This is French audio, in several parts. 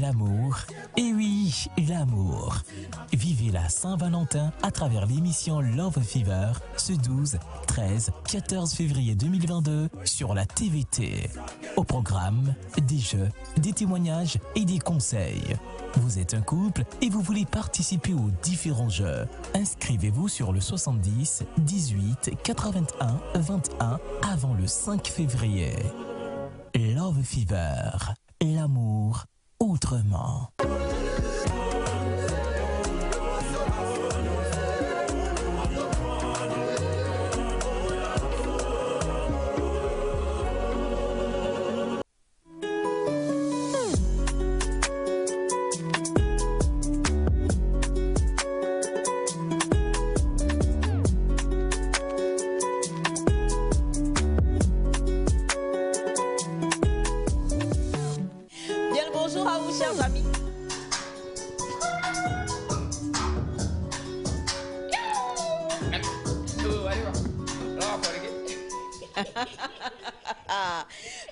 l'amour. Et oui, l'amour. Vivez la Saint-Valentin à travers l'émission Love Fever ce 12, 13, 14 février 2022 sur la TVT. Au programme, des jeux, des témoignages et des conseils. Vous êtes un couple et vous voulez participer aux différents jeux. Inscrivez-vous sur le 70 18 81 21 avant le 5 février. Love Fever, l'amour autrement.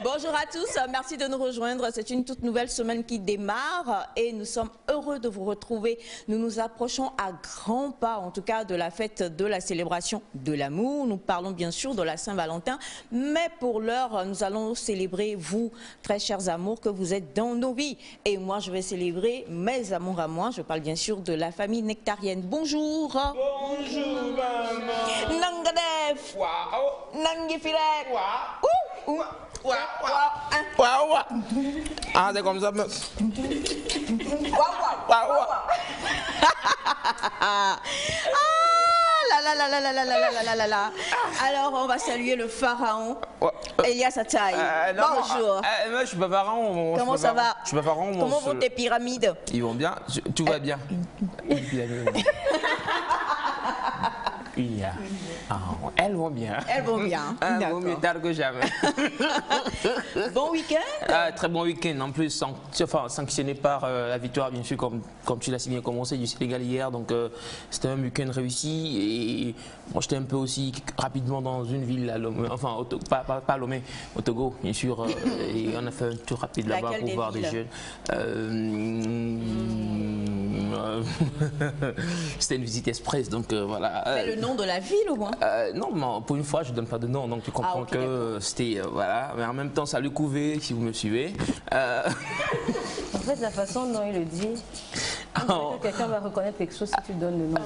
Bonjour à tous, merci de nous rejoindre. C'est une toute nouvelle semaine qui démarre et nous sommes heureux de vous retrouver. Nous nous approchons à grands pas, en tout cas, de la fête de la célébration de l'amour. Nous parlons bien sûr de la Saint-Valentin, mais pour l'heure, nous allons célébrer vous, très chers amours, que vous êtes dans nos vies. Et moi, je vais célébrer mes amours à moi. Je parle bien sûr de la famille nectarienne. Bonjour. Bonjour, maman. Nangadef. Waouh. Nangifilek. Waouh. Waouh. Ah, c'est comme ça. Waouh. Là. Alors, on va saluer le pharaon, Elias Ataï. Bonjour. Moi, je suis pas pharaon. Comment ça va? Je suis pas pharaon. Comment vont tes pyramides? Ils vont bien. Tout va bien. Elles vont bien. Elles vont bien. Elles vont mieux tard que jamais. Bon week-end. Très bon week-end. En plus, sanctionné par la victoire, bien sûr, comme tu l'as si bien commencé, du Sénégal hier. Donc, c'était un week-end réussi. Et moi, j'étais un peu aussi rapidement dans une ville, à Lomé, enfin, pas Lomé, au Togo, bien sûr. Et on a fait un tour rapide là-bas pour voir des jeunes. C'était une visite express, donc voilà. Mais le nom de la ville au moins? Non, mais pour une fois, je ne donne pas de nom, donc tu comprends que c'était voilà. Mais en même temps, ça le couvait, si vous me suivez. En fait, la façon dont il le dit, quelqu'un va reconnaître quelque chose si tu donnes le nom.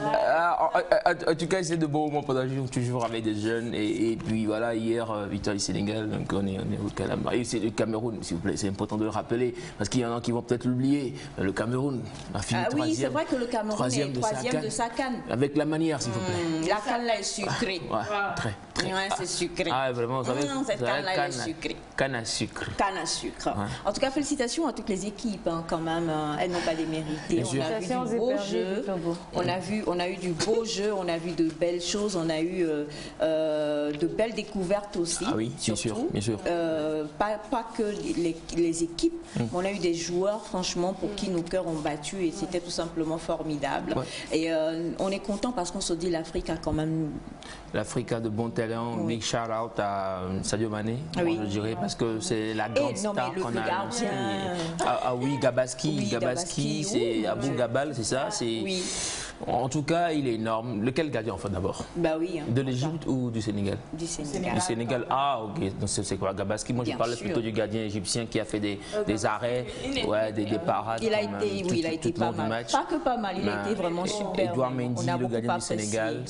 En tout cas, c'est de beaux moments pendant toujours avec des jeunes. Et puis voilà, hier, victoire du Sénégal, donc on est au Cameroun. Et c'est le Cameroun, s'il vous plaît, c'est important de le rappeler, parce qu'il y en a qui vont peut-être l'oublier. Le Cameroun a fini troisième. Oui, c'est vrai que le Cameroun est troisième de sa CAN. Avec la manière, s'il vous plaît. La CAN là est sucrée. Ouais, très. Ouais, c'est sucré. Ah, vraiment, vous savez, cette CAN là est sucrée. Canne à sucre. Canne à sucre. Ouais. En tout cas, félicitations à toutes les équipes, hein, quand même. Elles n'ont pas démérité. On a vu du beau jeu. On a eu du beau jeu, on a vu de belles choses, on a eu de belles découvertes aussi. Ah oui, surtout. bien sûr. Pas que les équipes, on a eu des joueurs, franchement, pour qui nos cœurs ont battu et c'était tout simplement formidable. Ouais. Et on est content parce qu'on se dit l'Afrique a quand même... L'Afrique a de bons talents. Oui. Big shout out à Sadio Mané, oui. Je dirais, parce que c'est la grande star qu'on a. Oui, Gabaski, c'est Abou Gabal, c'est ça. Oui. En tout cas, il est énorme. Lequel gardien, enfin, d'abord? Bah oui. Hein, de l'Égypte ou du Sénégal? Du Sénégal. Du Sénégal. Ah, ok. Donc, c'est quoi, Gabaski? Moi, je parlais plutôt du gardien égyptien qui a fait des arrêts, des parades. Il a été pas mal. Pas que pas mal, il a été vraiment super. Edouard Mendy, le gardien du Sénégal,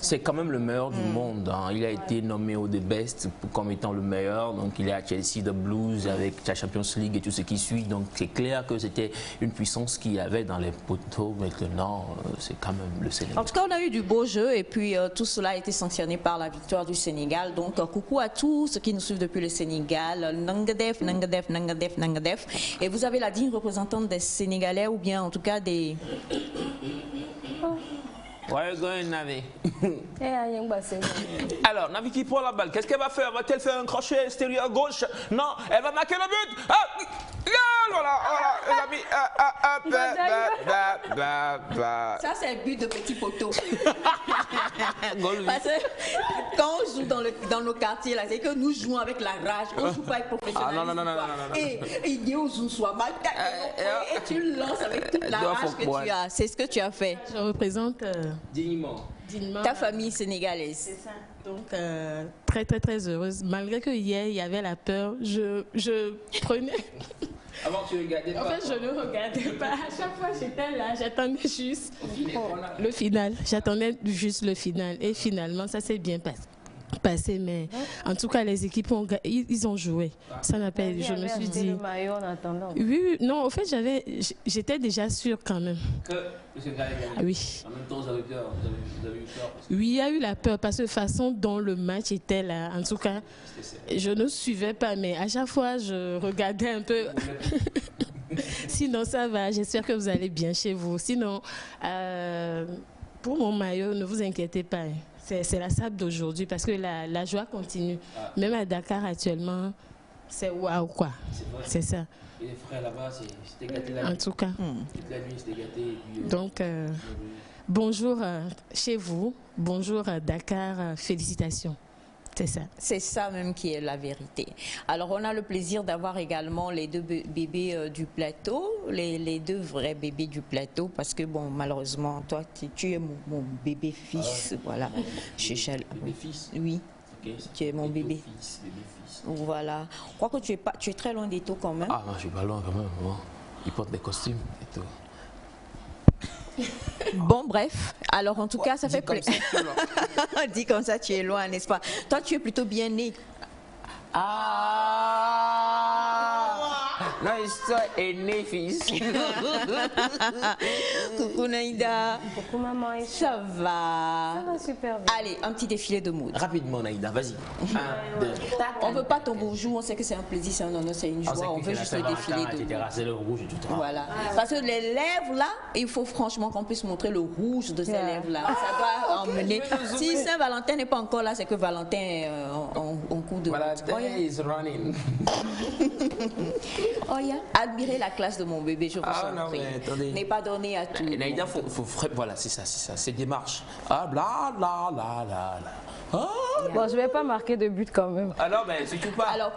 c'est quand même le meilleur du monde. Hein. Il a été nommé au The Best comme étant le meilleur. Donc, il est à Chelsea, The Blues, avec la Champions League et tout ce qui suit. Donc, c'est clair que c'était une puissance qu'il y avait dans les poteaux maintenant. C'est quand même le Sénégal. En tout cas, on a eu du beau jeu et puis tout cela a été sanctionné par la victoire du Sénégal. Donc, coucou à tous ceux qui nous suivent depuis le Sénégal. Nangadef. Et vous avez la digne représentante des Sénégalais ou bien en tout cas des... Where are you going, Navi? Alors, Navi qui prend la balle, qu'est-ce qu'elle va faire? Va-t-elle faire un crochet extérieur gauche? Non, elle va marquer le but. Ah, voilà, les amis, Ça, c'est le but de petit poteau. Parce que quand on joue dans nos quartiers, c'est que nous jouons avec la rage. On ne joue pas avec professionnalisme. Non. Et il dit aux soit et tu lances avec toute la rage que tu as. C'est ce que tu as fait. Je représente dignement ta famille sénégalaise. C'est ça. Donc, très heureuse. Malgré que hier, il y avait la peur, je prenais... Avant, tu regardais pas. En fait, je ne regardais pas. À chaque fois, j'étais là, j'attendais juste le final. J'attendais juste le final. Et finalement, ça s'est bien passé. Mais en tout cas, les équipes, ils ont joué. Ça n'appelle, je me suis dit... le maillot en attendant. Oui, non, au fait, j'étais déjà sûre quand même. Que le Sénégal ait gagné. Oui. En même temps, vous avez peur. Vous avez eu peur. Oui, il y a eu la peur parce que la façon dont le match était là, en tout cas, je ne suivais pas, mais à chaque fois, je regardais un peu. Sinon, ça va. J'espère que vous allez bien chez vous. Sinon, pour mon maillot, ne vous inquiétez pas. C'est la sable d'aujourd'hui parce que la joie continue. Même à Dakar actuellement, c'est waouh quoi. C'est ça. Et les frères là-bas, c'était gâté la nuit. En tout cas. Toute la nuit, c'était gâté. Et puis, donc, bonjour chez vous. Bonjour Dakar. Félicitations. C'est ça. C'est ça même qui est la vérité. Alors, on a le plaisir d'avoir également les deux bébés du plateau, les deux vrais bébés du plateau, parce que, bon, malheureusement, toi, tu es mon bébé-fils, voilà. Bébé-fils? Oui. Okay. Tu es mon bébé. Fils. Voilà. Je crois que tu es très loin des taux quand même. Ah non, je suis pas loin quand même. Bon. Ils portent des costumes et tout. Bon, bref. Alors, en tout cas, ça fait plaisir. Dis comme ça, tu es loin, n'est-ce pas? Toi, tu es plutôt bien né. Non, histoire est né, fils. Coucou Naïda. Coucou maman. Ça va? Ça va super bien. Allez, un petit défilé de mode. Rapidement, Naïda, vas-y. 1, 2. On ne veut pas ton bonjour, on sait que c'est un plaisir, c'est un honneur, c'est une joie. On veut juste le défilé de mode. C'est le rouge et tout. Voilà. Parce que les lèvres là, il faut franchement qu'on puisse montrer le rouge de ces lèvres là. Ça doit emmener. Si Saint-Valentin n'est pas encore là, c'est que Valentin est en cours de. Valentin is running. Oh, admirez la classe de mon bébé, je vous en prie. N'est pas donné à tout. Naïda, voilà, c'est ça, c'est démarche. Ah, bla, bla, bla, bla, bla. Ah. Bon, je vais pas marquer de but quand même. Alors, ben, c'est tout pas. Alors,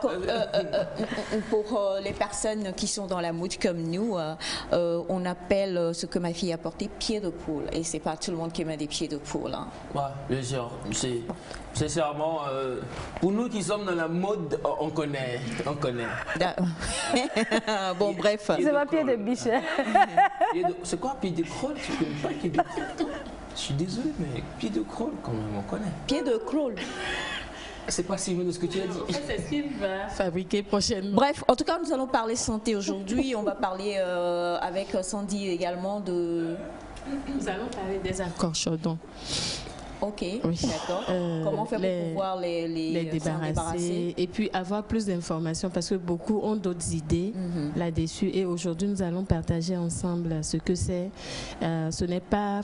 pour les personnes qui sont dans la mode comme nous, on appelle ce que ma fille a porté pied de poule. Et c'est pas tout le monde qui met des pieds de poule. Hein. Ouais, bien sûr. C'est sûrement, pour nous qui sommes dans la mode, on connaît. Bon, bref. C'est pas pied de biche. C'est quoi pied de crawl? Tu connais pas pied de crawl? Je suis désolé, mais pied de crawl, quand même, on connaît. Pied de crawl. C'est pas si loin de ce que tu as dit. C'est ce qu'il va fabriquer prochainement. Bref, en tout cas, nous allons parler santé aujourd'hui. On va parler avec Sandy également de... Nous allons parler des accords Chaudon. Ok, oui. d'accord. Comment faire pour pouvoir les débarrasser et puis avoir plus d'informations parce que beaucoup ont d'autres idées là-dessus. Et aujourd'hui, nous allons partager ensemble ce que c'est. Ce n'est pas...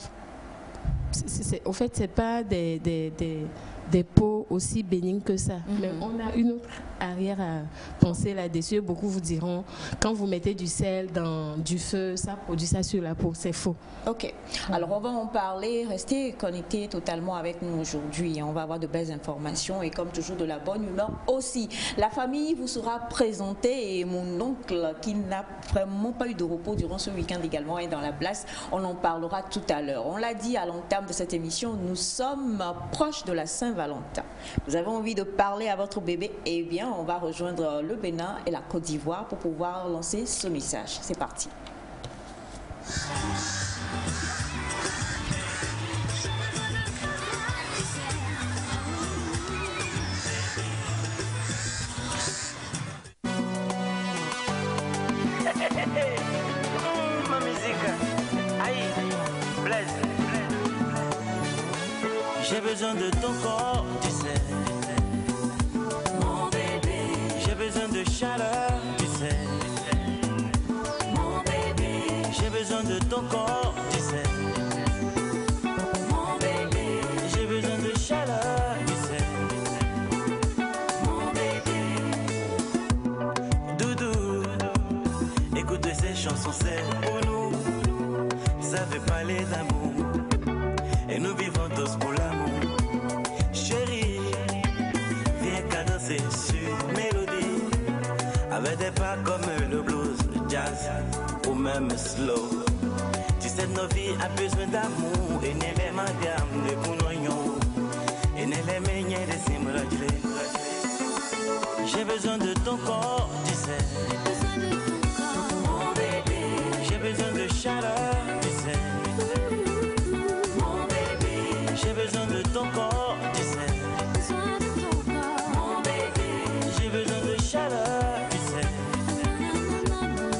Au fait, ce n'est pas des peaux aussi bénignes que ça. Mais on a une autre arrière à penser là-dessus. Beaucoup vous diront, quand vous mettez du sel dans du feu, ça produit ça sur la peau. C'est faux. Ok. Alors, on va en parler. Restez connectés totalement avec nous aujourd'hui. On va avoir de belles informations et comme toujours de la bonne humeur aussi. La famille vous sera présentée et mon oncle qui n'a vraiment pas eu de repos durant ce week-end également est dans la place. On en parlera tout à l'heure. On l'a dit à l'entame de cette émission, nous sommes proches de la Saint-Valentin. Vous avez envie de parler à votre bébé? Eh bien, on va rejoindre le Bénin et la Côte d'Ivoire pour pouvoir lancer ce message. C'est parti. Ma musique, aïe, Blaise. J'ai besoin de ton corps, tu sais. Mon bébé. J'ai besoin de chaleur, tu sais. Mon bébé. J'ai besoin de ton corps, tu sais. Mon bébé. J'ai besoin de chaleur, tu sais. Mon bébé. Doudou. Écoute ces chansons, c'est pour nous. Ça fait parler d'amour. Et nous vivons tous pour l'amour. Chérie, viens qu'à danser sur mélodie. Avec des pas comme le blues, le jazz ou même slow. Tu sais, nos vies a besoin d'amour. Et n'est les madame de Kounoyon. Et n'est les meilleurs de Simrajlé. J'ai besoin de ton corps, tu sais. Mon bébé. J'ai besoin de chaleur, tu sais. Mon bébé. J'ai besoin de ton corps, tu sais. Mon bébé. J'ai besoin de chaleur, tu sais.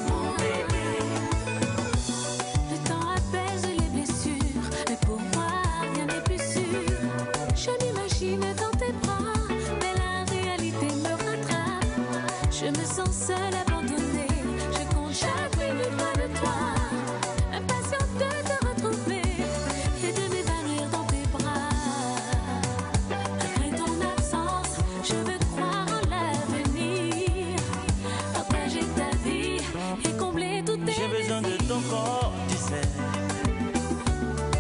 Mon bébé. Le temps apaise les blessures, mais pour moi rien n'est plus sûr. Je m'imagine dans tes bras, mais la réalité me rattrape. Je me sens seule, abandonnée. Je compte chaque minute loin de toi. Impatiente de te retrouver et de m'évanouir dans tes bras. Malgré ton absence, je veux croire en l'avenir. Partager ta vie et combler toutes tes J'ai besoin de ton corps, tu sais.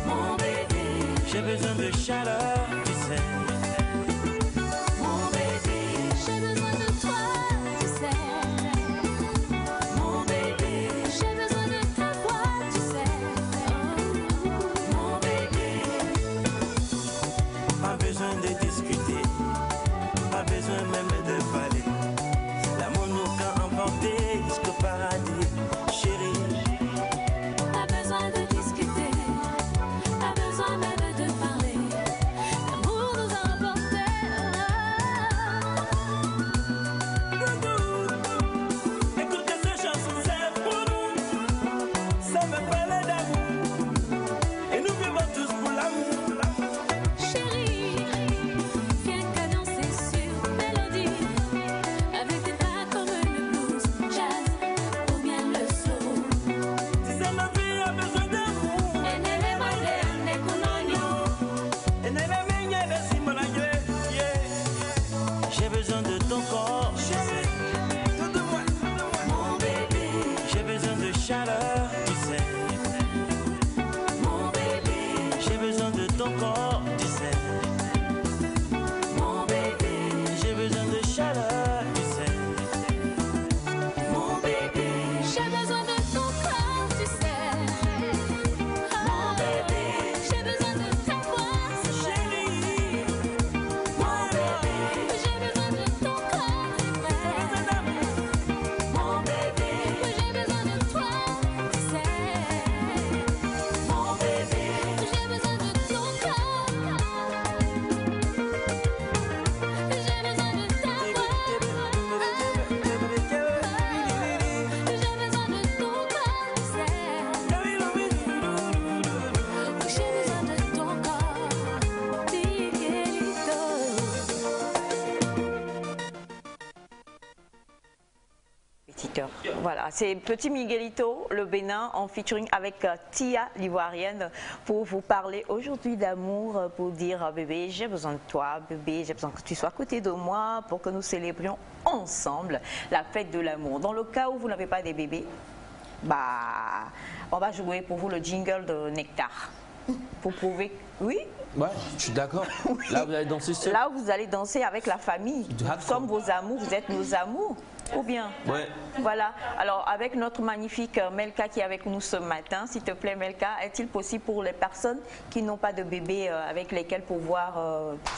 Mon bébé. J'ai besoin de chaleur, tu sais. Mon bébé. J'ai besoin de toi, tu sais. Mon bébé. J'ai besoin de ta voix, tu sais. Mon bébé. Pas besoin de discuter. Pas besoin même de parler. L'amour nous a emporté jusqu'au paradis. Chérie. Pas besoin de discuter, pas besoin même de parler. L'amour nous a emportés. Écoute ces chansons, c'est pour nous. Ça me parle d'amour. Et nous vivons tous pour l'amour. Chérie, viens qu'à danser sur mélodie. Avec des pas comme le blues, jazz ou bien le slow. Si c'est ma vie, a besoin d'amour. Et n'est les modèles, n'est qu'on Et n'est la meilleure de Simrajlé. J'ai besoin de ton corps, chérie. Mon bébé. J'ai besoin de chaleur, tu sais. Mon bébé. J'ai besoin de ton corps, tu sais. Mon bébé. J'ai besoin de chaleur, tu sais. Mon bébé. J'ai besoin de ton corps, tu sais. Mon bébé. J'ai besoin de ta voix, Chérie. Mon bébé. j'ai besoin de ton corps, tu sais. Mon bébé. J'ai besoin de toi, tu sais. Mon bébé. J'ai besoin de ton corps. J'ai besoin de ta voix. J'ai besoin de ton corps, tu sais. J'ai besoin de ton corps, Miguelito. Compétiteur. Voilà, c'est Petit Miguelito, le Bénin, en featuring avec Tia, l'ivoirienne, pour vous parler aujourd'hui d'amour, pour dire bébé, j'ai besoin de toi, bébé, j'ai besoin que tu sois à côté de moi pour que nous célébrions ensemble la fête de l'amour. Dans le cas où vous n'avez pas des bébés, bah, on va jouer pour vous le jingle de Nectar. Pour prouver, oui, Ouais, je suis d'accord. Là, vous allez danser seul. là vous allez danser avec la famille. Nous D'accord. sommes vos amours, vous êtes nos amours, ou bien? Ouais. Voilà, alors avec notre magnifique Melka qui est avec nous ce matin, s'il te plaît Melka, est-il possible pour les personnes qui n'ont pas de bébé avec lesquels pouvoir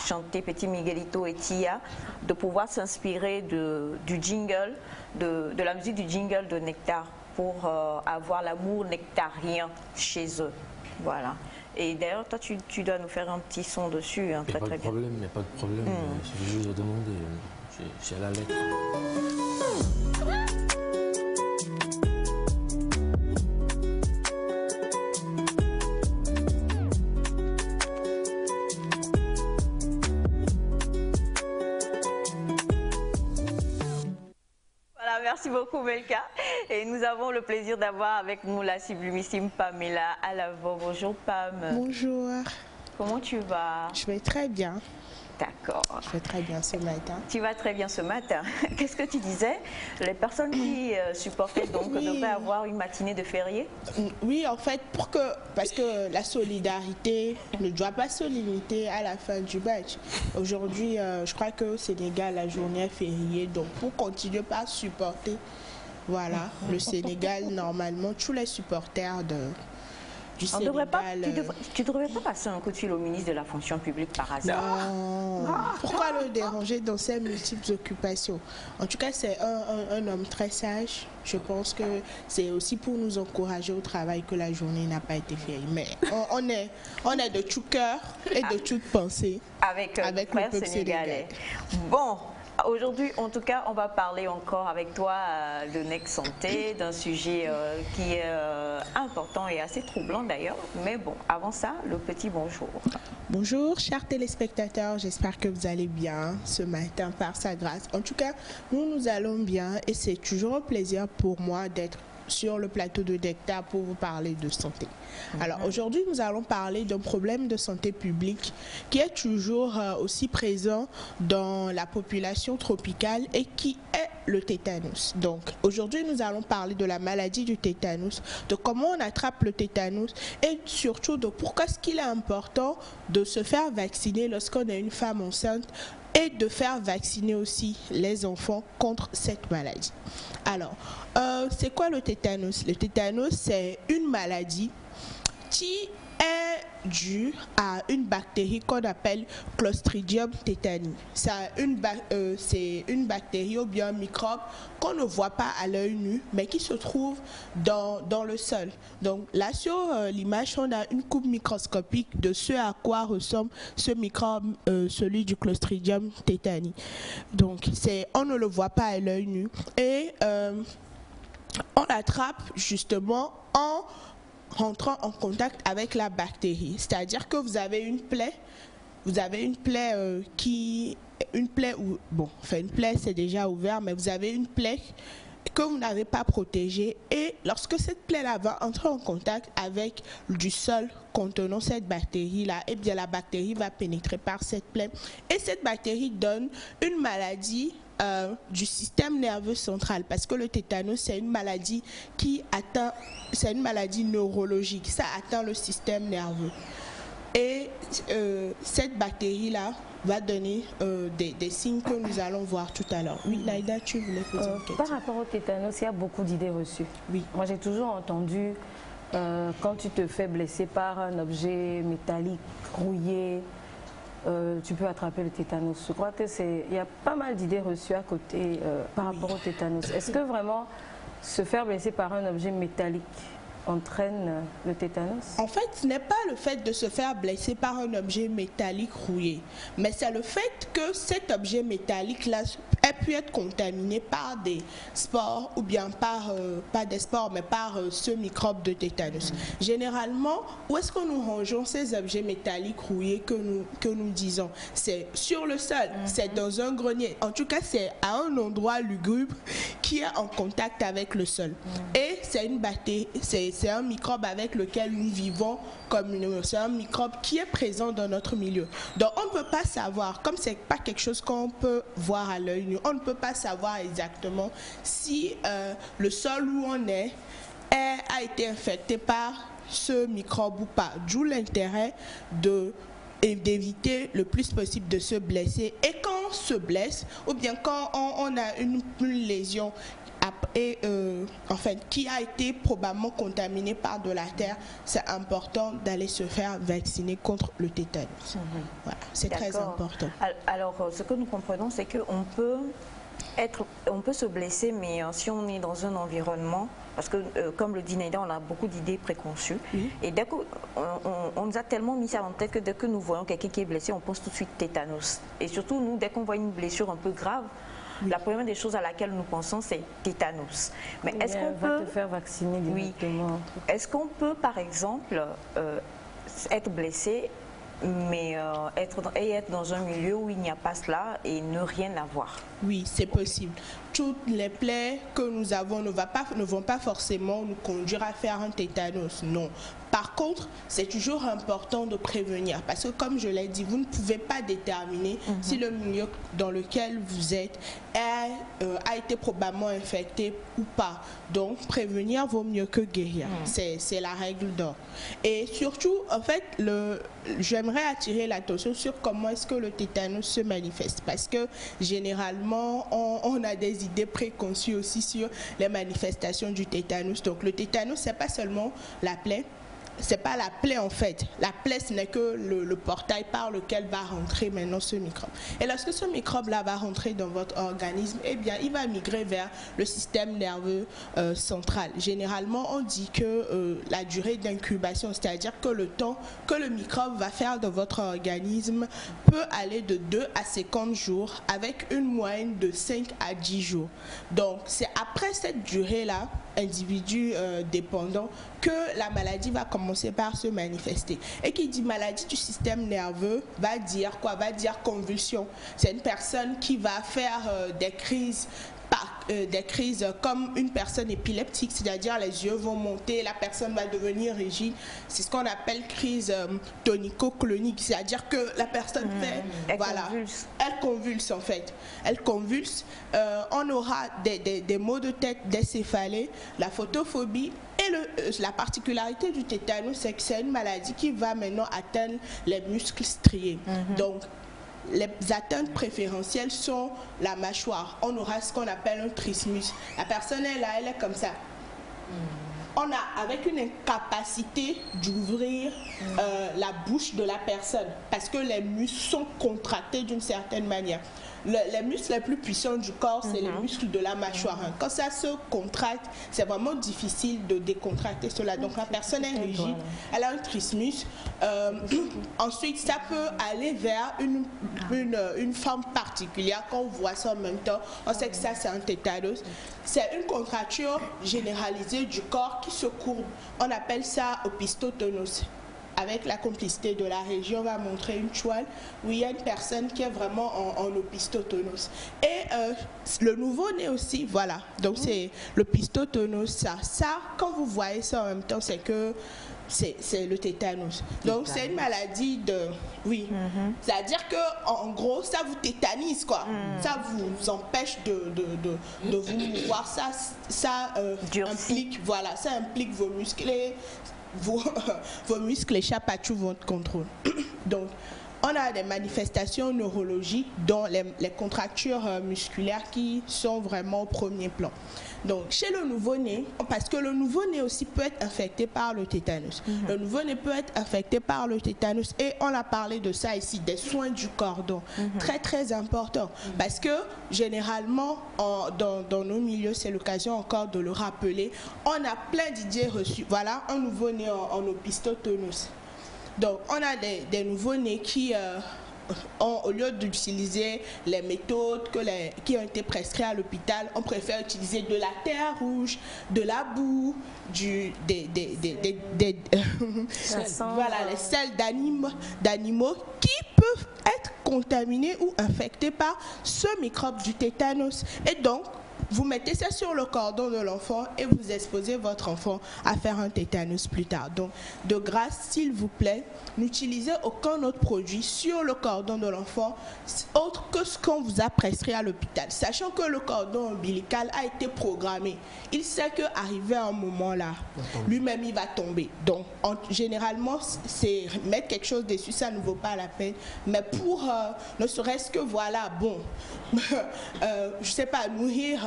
chanter Petit Miguelito et Tia, de pouvoir s'inspirer du jingle, de la musique du jingle de Nectar pour avoir l'amour nectarien chez eux. Voilà. Et d'ailleurs, toi, tu dois nous faire un petit son dessus, hein, Il n'y très a pas très de bien. problème, il n'y a pas de problème. Il suffit juste de demander. J'ai la lettre. Voilà, merci beaucoup Melka. Et nous avons le plaisir d'avoir avec nous la sublimissime Pamela à l'avant. Bonjour Pam. Bonjour, Comment tu vas? je vais très bien. D'accord. Je vais très bien ce matin. Tu vas très bien ce matin. Qu'est-ce que tu disais? Les personnes qui supportaient donc devraient avoir une matinée de férié? Oui, en fait, parce que la solidarité ne doit pas se limiter à la fin du match. Aujourd'hui, je crois qu'au Sénégal, la journée est fériée. Donc, pour continuer par supporter, voilà, le Sénégal, normalement, tous les supporters du Sénégal... Tu ne devrais pas passer un coup de fil au ministre de la fonction publique par hasard? Non. Pourquoi le déranger dans ses multiples occupations? En tout cas, c'est un homme très sage. Je pense que c'est aussi pour nous encourager au travail que la journée n'a pas été fériée. Mais on est de tout cœur et de toute pensée avec le peuple sénégalais. Bon. Aujourd'hui, en tout cas, on va parler encore avec toi de Next Santé, d'un sujet qui est important et assez troublant d'ailleurs. Mais bon, avant ça, le petit bonjour. Bonjour, chers téléspectateurs. J'espère que vous allez bien ce matin par sa grâce. En tout cas, nous allons bien et c'est toujours un plaisir pour moi d'être sur le plateau de Nectar pour vous parler de santé. Alors aujourd'hui, nous allons parler d'un problème de santé publique qui est toujours aussi présent dans la population tropicale et qui est le tétanos. Donc aujourd'hui, nous allons parler de la maladie du tétanos, de comment on attrape le tétanos et surtout de pourquoi est-ce qu'il est important de se faire vacciner lorsqu'on est une femme enceinte et de faire vacciner aussi les enfants contre cette maladie. Alors, c'est quoi le tétanos? Le tétanos, c'est une maladie qui est due à une bactérie qu'on appelle Clostridium tetani. C'est une bactérie ou bien un microbe qu'on ne voit pas à l'œil nu, mais qui se trouve dans le sol. Donc là, sur l'image, on a une coupe microscopique de ce à quoi ressemble ce microbe, celui du Clostridium tetani. Donc on ne le voit pas à l'œil nu. Et on l'attrape justement en rentrant en contact avec la bactérie. C'est-à-dire que vous avez une plaie une plaie c'est déjà ouvert, mais vous avez une plaie que vous n'avez pas protégée et lorsque cette plaie-là va entrer en contact avec du sol contenant cette bactérie-là, et bien la bactérie va pénétrer par cette plaie et cette bactérie donne une maladie du système nerveux central, parce que le tétanos c'est une maladie c'est une maladie neurologique, ça atteint le système nerveux et cette bactérie-là va donner des signes que nous allons voir tout à l'heure. Oui, Naïda, tu voulais poser une question. Par rapport au tétanos, il y a beaucoup d'idées reçues. Oui. Moi, j'ai toujours entendu quand tu te fais blesser par un objet métallique rouillé, tu peux attraper le tétanos. Je crois il y a pas mal d'idées reçues à côté par rapport au tétanos. Est-ce que vraiment se faire blesser par un objet métallique entraîne le tétanos? En fait, ce n'est pas le fait de se faire blesser par un objet métallique rouillé, mais c'est le fait que cet objet métallique-là ait pu être contaminé par des spores ou bien pas des spores, mais par ce microbe de tétanos. Généralement, où est-ce que nous rangeons ces objets métalliques rouillés que nous disons? C'est sur le sol, c'est dans un grenier. En tout cas, c'est à un endroit lugubre qui est en contact avec le sol. Et c'est une bactérie, c'est un microbe avec lequel nous vivons communément. C'est un microbe qui est présent dans notre milieu. Donc on ne peut pas savoir, comme c'est pas quelque chose qu'on peut voir à l'œil nu, on ne peut pas savoir exactement si le sol où on est a été infecté par ce microbe ou pas. D'où l'intérêt d'éviter le plus possible de se blesser. Et quand on se blesse, ou bien quand on a une lésion qui a été probablement contaminé par de la terre, c'est important d'aller se faire vacciner contre le tétanos. Voilà, c'est très important. Alors, ce que nous comprenons, c'est qu'on peut se blesser, mais si on est dans un environnement, parce que comme le dit Naïda, on a beaucoup d'idées préconçues, et dès qu'on nous a tellement mis ça en tête que dès que nous voyons quelqu'un qui est blessé, on pense tout de suite tétanos. Et surtout, nous, dès qu'on voit une blessure un peu grave, la première des choses à laquelle nous pensons, c'est tétanos. Mais est-ce qu'on peut te faire vacciner directement? Est-ce qu'on peut, par exemple, être blessé, mais être dans un milieu où il n'y a pas cela et ne rien avoir? Oui, c'est possible. toutes les plaies que nous avons ne vont pas forcément nous conduire à faire un tétanos, non. Par contre, c'est toujours important de prévenir parce que comme je l'ai dit, vous ne pouvez pas déterminer si le milieu dans lequel vous êtes a été probablement infecté ou pas. Donc, prévenir vaut mieux que guérir. C'est la règle d'or. Et surtout, en fait, j'aimerais attirer l'attention sur comment est-ce que le tétanos se manifeste parce que généralement, on a des idées préconçues aussi sur les manifestations du tétanos. Donc, le tétanos, c'est pas seulement la plaie. C'est pas la plaie en fait. La plaie, ce n'est que le portail par lequel va rentrer maintenant ce microbe. Et lorsque ce microbe-là va rentrer dans votre organisme, eh bien, il va migrer vers le système nerveux central. Généralement, on dit que la durée d'incubation, c'est-à-dire que le temps que le microbe va faire dans votre organisme peut aller de 2 à 50 jours avec une moyenne de 5 à 10 jours. Donc, c'est après cette durée-là, individu dépendant, que la maladie va commencer par se manifester. Et qui dit maladie du système nerveux va dire quoi? Va dire convulsion. C'est une personne qui va faire des crises comme une personne épileptique, c'est-à-dire les yeux vont monter, la personne va devenir rigide. C'est ce qu'on appelle crise tonico-clonique, c'est-à-dire que la personne elle convulse en fait. Elle convulse. On aura des maux de tête, des céphalées, la photophobie. Et la particularité du tétanos, c'est que c'est une maladie qui va maintenant atteindre les muscles striés. Donc, les atteintes préférentielles sont la mâchoire. On aura ce qu'on appelle un trismus. La personne est là, elle est comme ça. On a avec une incapacité d'ouvrir la bouche de la personne parce que les muscles sont contractés d'une certaine manière. Les muscles les plus puissants du corps, c'est les muscles de la mâchoire. Quand ça se contracte, c'est vraiment difficile de décontracter cela. Donc la personne est rigide, elle a un trismus. Ensuite, ça peut aller vers une forme particulière. Quand on voit ça en même temps, on sait que ça, c'est un tétanos. C'est une contracture généralisée du corps qui se courbe. On appelle ça opistotonos. Avec la complicité de la région, on va montrer une toile où il y a une personne qui est vraiment en opistotonos. Et le nouveau-né aussi, voilà. Donc c'est l'opistotonos, ça, quand vous voyez ça en même temps, c'est que c'est le tétanos. Donc c'est une maladie de... Oui. C'est-à-dire qu'en gros, ça vous tétanise, quoi. Ça vous empêche de vous mouvoir. Ça implique, voilà, ça implique vos muscles. Vos muscles échappent à tout votre contrôle. Donc, on a des manifestations neurologiques dont les contractures musculaires qui sont vraiment au premier plan. Donc, chez le nouveau-né, parce que le nouveau-né aussi peut être infecté par le tétanos. Le nouveau-né peut être infecté par le tétanos et on a parlé de ça ici, des soins du cordon. Très, très important. Parce que, généralement, dans nos milieux, c'est l'occasion encore de le rappeler, on a plein d'idées reçues. Voilà, un nouveau-né en opistotonos. Donc, on a des nouveaux-nés qui, au lieu d'utiliser les méthodes qui ont été prescrites à l'hôpital, on préfère utiliser de la terre rouge, de la boue, voilà, les selles d'animaux qui peuvent être contaminés ou infectés par ce microbe du tétanos. Et donc, vous mettez ça sur le cordon de l'enfant et vous exposez votre enfant à faire un tétanos plus tard. Donc, de grâce, s'il vous plaît, n'utilisez aucun autre produit sur le cordon de l'enfant autre que ce qu'on vous a prescrit à l'hôpital. Sachant que le cordon ombilical a été programmé. Il sait qu'arrivé à un moment là, lui-même, il va tomber. Donc, généralement, c'est mettre quelque chose dessus, ça ne vaut pas la peine. Mais pour, ne serait-ce que, voilà, bon, je sais pas, nourrir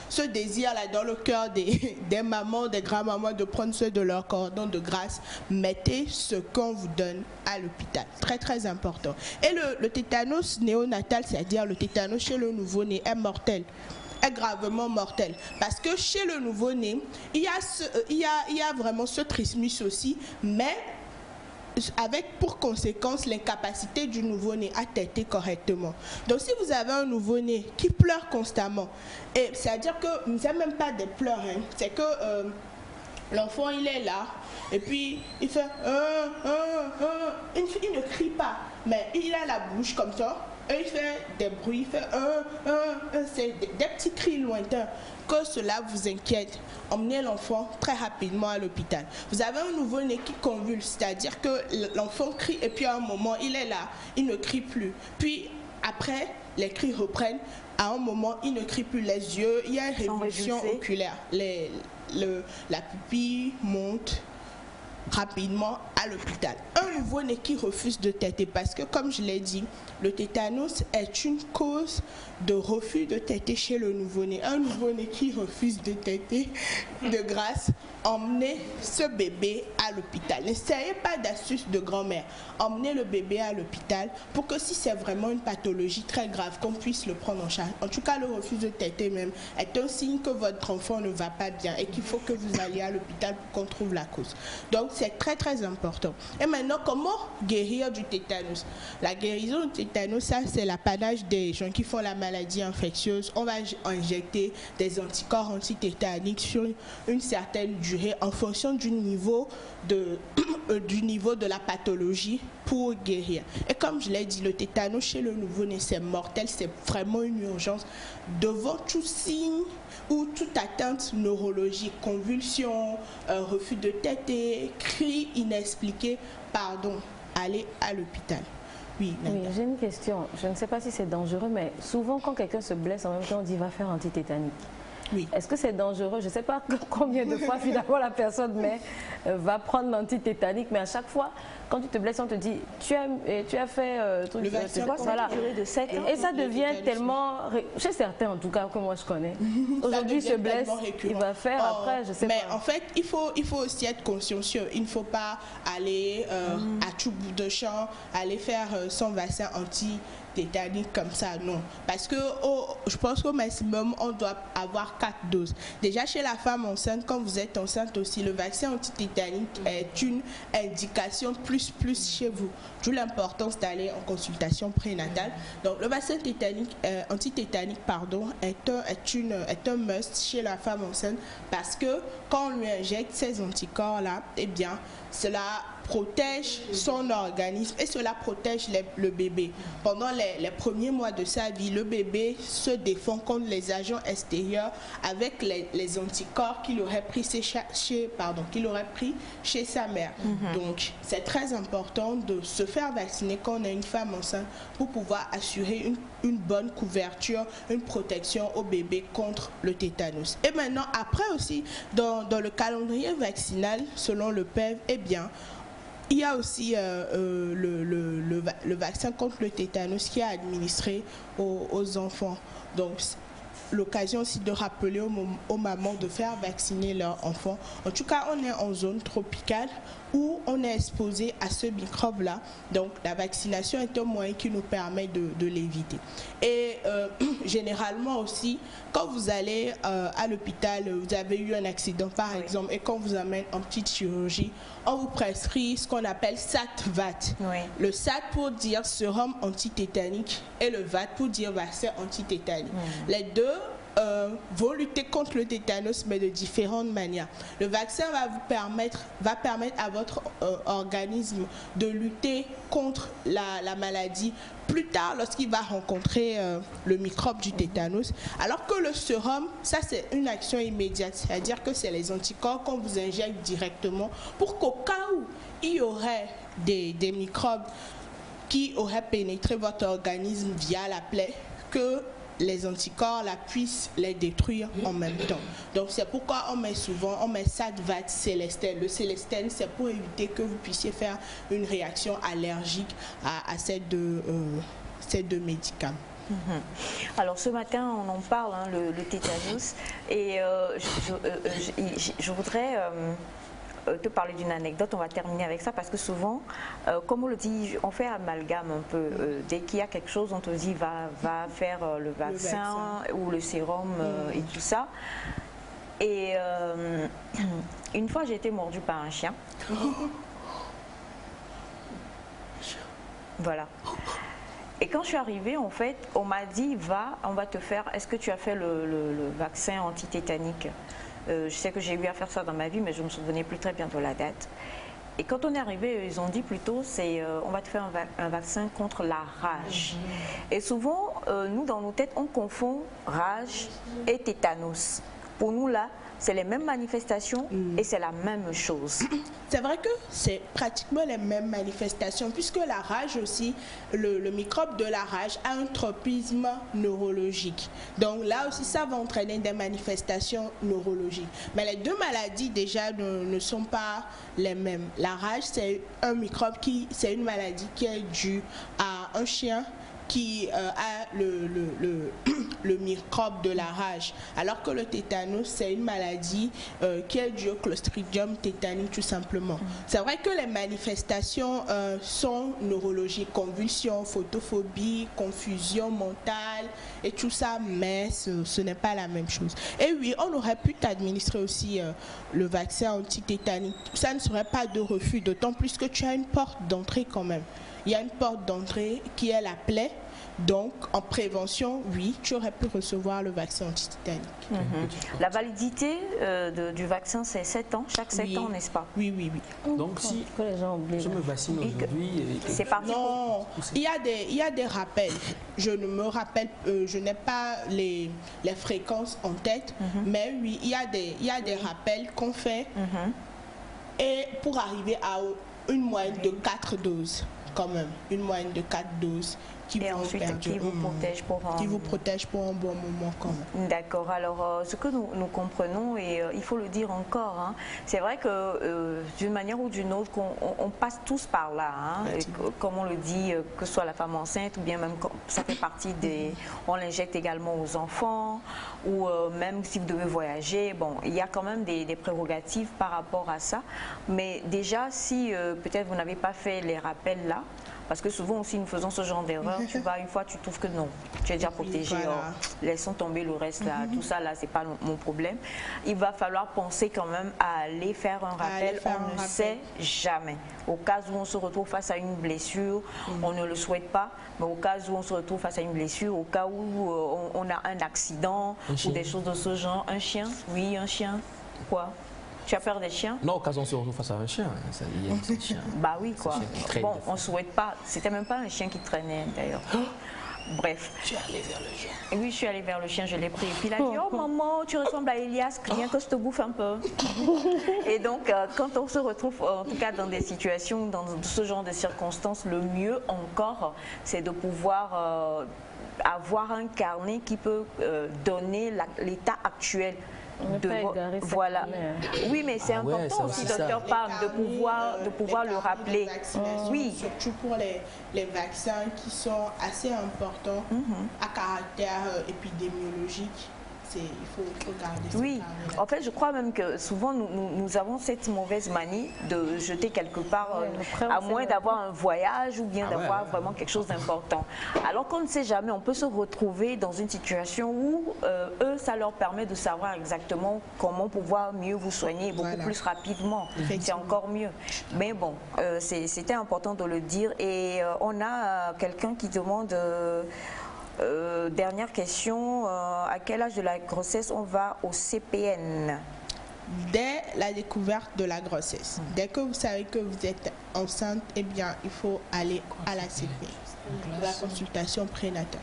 ce désir-là dans le cœur des mamans, des grands-mamans de prendre ceux de leur cordon de grâce, mettez ce qu'on vous donne à l'hôpital. Très, très important. Et le tétanos néonatal, c'est-à-dire le tétanos chez le nouveau-né, est mortel. Est gravement mortel. Parce que chez le nouveau-né, il y a vraiment ce trismus aussi, mais avec pour conséquence l'incapacité du nouveau-né à téter correctement. Donc si vous avez un nouveau-né qui pleure constamment, et c'est-à-dire que c'est même pas des pleurs, hein, c'est que l'enfant il est là et puis il fait il ne crie pas, mais il a la bouche comme ça il fait des bruits, il fait c'est des petits cris lointains. Que cela vous inquiète, emmenez l'enfant très rapidement à l'hôpital. Vous avez un nouveau-né qui convulse, c'est-à-dire que l'enfant crie et puis à un moment, il est là, il ne crie plus. Puis après, les cris reprennent. À un moment, il ne crie plus, les yeux, il y a une révulsion oculaire. La pupille monte rapidement à l'hôpital. Un nouveau-né qui refuse de téter, parce que comme je l'ai dit, le tétanos est une cause de refus de téter chez le nouveau-né. Un nouveau-né qui refuse de téter, de grâce, emmenez ce bébé à l'hôpital. N'essayez pas d'astuce de grand-mère. Emmenez le bébé à l'hôpital pour que si c'est vraiment une pathologie très grave, qu'on puisse le prendre en charge. En tout cas, le refus de téter même est un signe que votre enfant ne va pas bien et qu'il faut que vous alliez à l'hôpital pour qu'on trouve la cause. Donc, c'est très très important. Et maintenant, comment guérir du tétanos? La guérison du tétanos, ça c'est l'apanage des gens qui font la maladie infectieuse. On va injecter des anticorps antitétaniques sur une certaine durée en fonction du niveau de la pathologie pour guérir. Et comme je l'ai dit, le tétanos chez le nouveau-né, c'est mortel, c'est vraiment une urgence. Devant tout signe ou toute atteinte neurologique, convulsion, refus de téter, cris inexpliqués, pardon, allez à l'hôpital. Oui, j'ai une question. Je ne sais pas si c'est dangereux, mais souvent quand quelqu'un se blesse, en même temps on dit va faire antitétanique. Oui. Est-ce que c'est dangereux? Je ne sais pas combien de fois finalement la personne va prendre l'antitétanique, mais à chaque fois, quand tu te blesses, on te dit tu as fait truc, voilà. De 7 ans. Et ça devient tellement, chez certains en tout cas que moi je connais, aujourd'hui se blesse, il va faire après, je sais pas. Mais en fait, il faut aussi être consciencieux. Il ne faut pas aller à tout bout de champ, aller faire son vaccin anti-tétanique comme ça, non. Parce que je pense qu'au maximum, on doit avoir 4 doses. Déjà, chez la femme enceinte, quand vous êtes enceinte aussi, le vaccin anti-tétanique est une indication plus chez vous. D'où l'importance d'aller en consultation prénatale. Donc, le vaccin anti-tétanique, est un must chez la femme enceinte parce que quand on lui injecte ces anticorps-là, eh bien, cela protège son organisme et cela protège le bébé. Pendant les premiers mois de sa vie, le bébé se défend contre les agents extérieurs avec les anticorps qu'il aurait pris chez sa mère. Donc, c'est très important de se faire vacciner quand on est une femme enceinte pour pouvoir assurer une bonne couverture, une protection au bébé contre le tétanos. Et maintenant, après aussi, dans le calendrier vaccinal, selon le PEV, eh bien, il y a aussi le vaccin contre le tétanos qui est administré aux enfants. Donc, l'occasion aussi de rappeler aux mamans de faire vacciner leurs enfants. En tout cas, on est en zone tropicale où on est exposé à ce microbe-là. Donc, la vaccination est un moyen qui nous permet de l'éviter. Et généralement aussi, quand vous allez à l'hôpital, vous avez eu un accident par exemple, et qu'on vous amène en petite chirurgie, on vous prescrit ce qu'on appelle SAT-VAT. Oui. Le SAT pour dire sérum antitétanique et le VAT pour dire vaccin antitétanique. Les deux vont lutter contre le tétanos, mais de différentes manières. Le vaccin va permettre à votre organisme de lutter contre la maladie plus tard lorsqu'il va rencontrer le microbe du tétanos. Alors que le sérum, ça c'est une action immédiate, c'est-à-dire que c'est les anticorps qu'on vous injecte directement pour qu'au cas où il y aurait des microbes qui auraient pénétré votre organisme via la plaie, que les anticorps puissent les détruire en même temps. Donc c'est pourquoi on met SAT-VAT Célestène. Le Célestène, c'est pour éviter que vous puissiez faire une réaction allergique à ces deux médicaments. Alors ce matin on en parle, hein, le tétanos, et je voudrais te parler d'une anecdote. On va terminer avec ça parce que souvent, comme on le dit, on fait amalgame un peu. Dès qu'il y a quelque chose, on te dit va faire le vaccin ou le sérum et tout ça. Et une fois, j'ai été mordue par un chien. Voilà. Et quand je suis arrivée, en fait, on m'a dit on va te faire. Est-ce que tu as fait le vaccin antitétanique? Je sais que j'ai eu à faire ça dans ma vie, mais je ne me souvenais plus très bien de la date. Et quand on est arrivé, ils ont dit plutôt, on va te faire un vaccin contre la rage. Et souvent, nous, dans nos têtes, on confond rage et tétanos. Pour nous, là, c'est les mêmes manifestations et c'est la même chose. C'est vrai que c'est pratiquement les mêmes manifestations, puisque la rage aussi, le microbe de la rage a un tropisme neurologique. Donc là aussi, ça va entraîner des manifestations neurologiques. Mais les deux maladies déjà ne sont pas les mêmes. La rage, c'est un microbe c'est une maladie qui est due à un chien qui a le microbe de la rage, alors que le tétanos, c'est une maladie qui est due au Clostridium tétanique tout simplement. C'est vrai que les manifestations sont neurologiques, convulsions, photophobie, confusion mentale et tout ça, mais ce n'est pas la même chose. Et oui, on aurait pu t'administrer aussi le vaccin anti-tétanique. Ça ne serait pas de refus, d'autant plus que tu as une porte d'entrée quand même. Il y a une porte d'entrée qui est la plaie. Donc, en prévention, oui, tu aurais pu recevoir le vaccin anti-tétanique. La validité du vaccin, c'est 7 ans, chaque 7 ans, n'est-ce pas? Oui. Donc, si je me vaccine aujourd'hui... C'est parti. Non, il y a des rappels. Je ne me rappelle, je n'ai pas les fréquences en tête, mais oui, il y a des rappels qu'on fait et pour arriver à une moyenne de 4 doses. Quand même, une moyenne de 4 doses qui vous protège pour un bon moment quand même. D'accord, alors ce que nous comprenons, et il faut le dire encore, hein, c'est vrai que d'une manière ou d'une autre, on passe tous par là, hein, comme on le dit, que ce soit la femme enceinte ou bien même ça fait partie des... On l'injecte également aux enfants, ou même si vous devez voyager, bon, il y a quand même des prérogatives par rapport à ça, mais déjà si peut-être vous n'avez pas fait les rappels là, parce que souvent aussi nous faisons ce genre d'erreur, tu vas une fois tu trouves que non, tu es déjà protégé, voilà. Laissons tomber le reste là, tout ça là c'est pas mon problème. Il va falloir penser quand même à aller faire un rappel, on ne sait jamais. Au cas où on se retrouve face à une blessure, on ne le souhaite pas, mais au cas où on se retrouve face à une blessure, au cas où on a un accident ou des choses de ce genre, un chien, oui un chien, quoi? Tu as peur des chiens? Non, au cas où on se retrouve face à un chien. Il y a un chien. Bah oui, quoi. Bon, on ne souhaite pas. C'était même pas un chien qui traînait, d'ailleurs. Bref. Tu es allé vers le chien? Oui, je suis allée vers le chien, je l'ai pris. Et puis il a dit, oh maman, tu ressembles à Elias, viens que je te bouffe un peu. Et donc, quand on se retrouve, en tout cas dans des situations, dans ce genre de circonstances, le mieux encore, c'est de pouvoir avoir un carnet qui peut donner l'état actuel. Voilà. Oui, mais c'est important aussi, docteur Pam, de pouvoir le rappeler. Oui. Surtout pour les vaccins qui sont assez importants à caractère épidémiologique. Il faut regarder ça. Oui, en fait, je crois même que souvent nous avons cette mauvaise manie de jeter quelque part, à moins d'avoir un voyage ou bien d'avoir vraiment quelque chose d'important. Alors qu'on ne sait jamais, on peut se retrouver dans une situation où eux, ça leur permet de savoir exactement comment pouvoir mieux vous soigner beaucoup plus rapidement. C'est encore mieux. Mais bon, c'était important de le dire. Et on a quelqu'un qui demande... dernière question, à quel âge de la grossesse on va au CPN? Dès la découverte de la grossesse. Dès que vous savez que vous êtes enceinte, eh bien, il faut aller à la CPN, la consultation prénatale.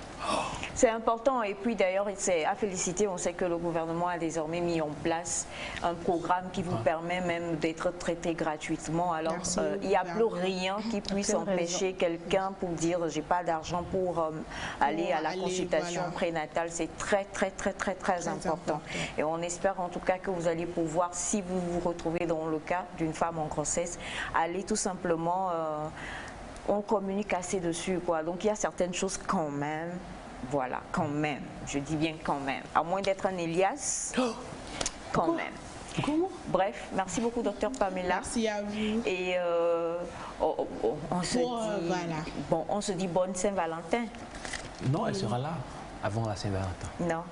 C'est important et puis d'ailleurs c'est à féliciter, on sait que le gouvernement a désormais mis en place un programme qui vous permet même d'être traité gratuitement. Alors il n'y a plus rien qui puisse empêcher quelqu'un pour dire j'ai pas d'argent pour aller à la consultation prénatale. C'est très important. Et on espère en tout cas que vous allez pouvoir, si vous vous retrouvez dans le cas d'une femme en grossesse, aller tout simplement... on communique assez dessus, quoi. Donc il y a certaines choses quand même, voilà, quand même, je dis bien quand même, à moins d'être un Elias, quand même. Comment? Bref, merci beaucoup docteur Pamela. Merci à vous. Et on se dit bonne Saint-Valentin. Non, elle sera là avant la Saint-Valentin. Non.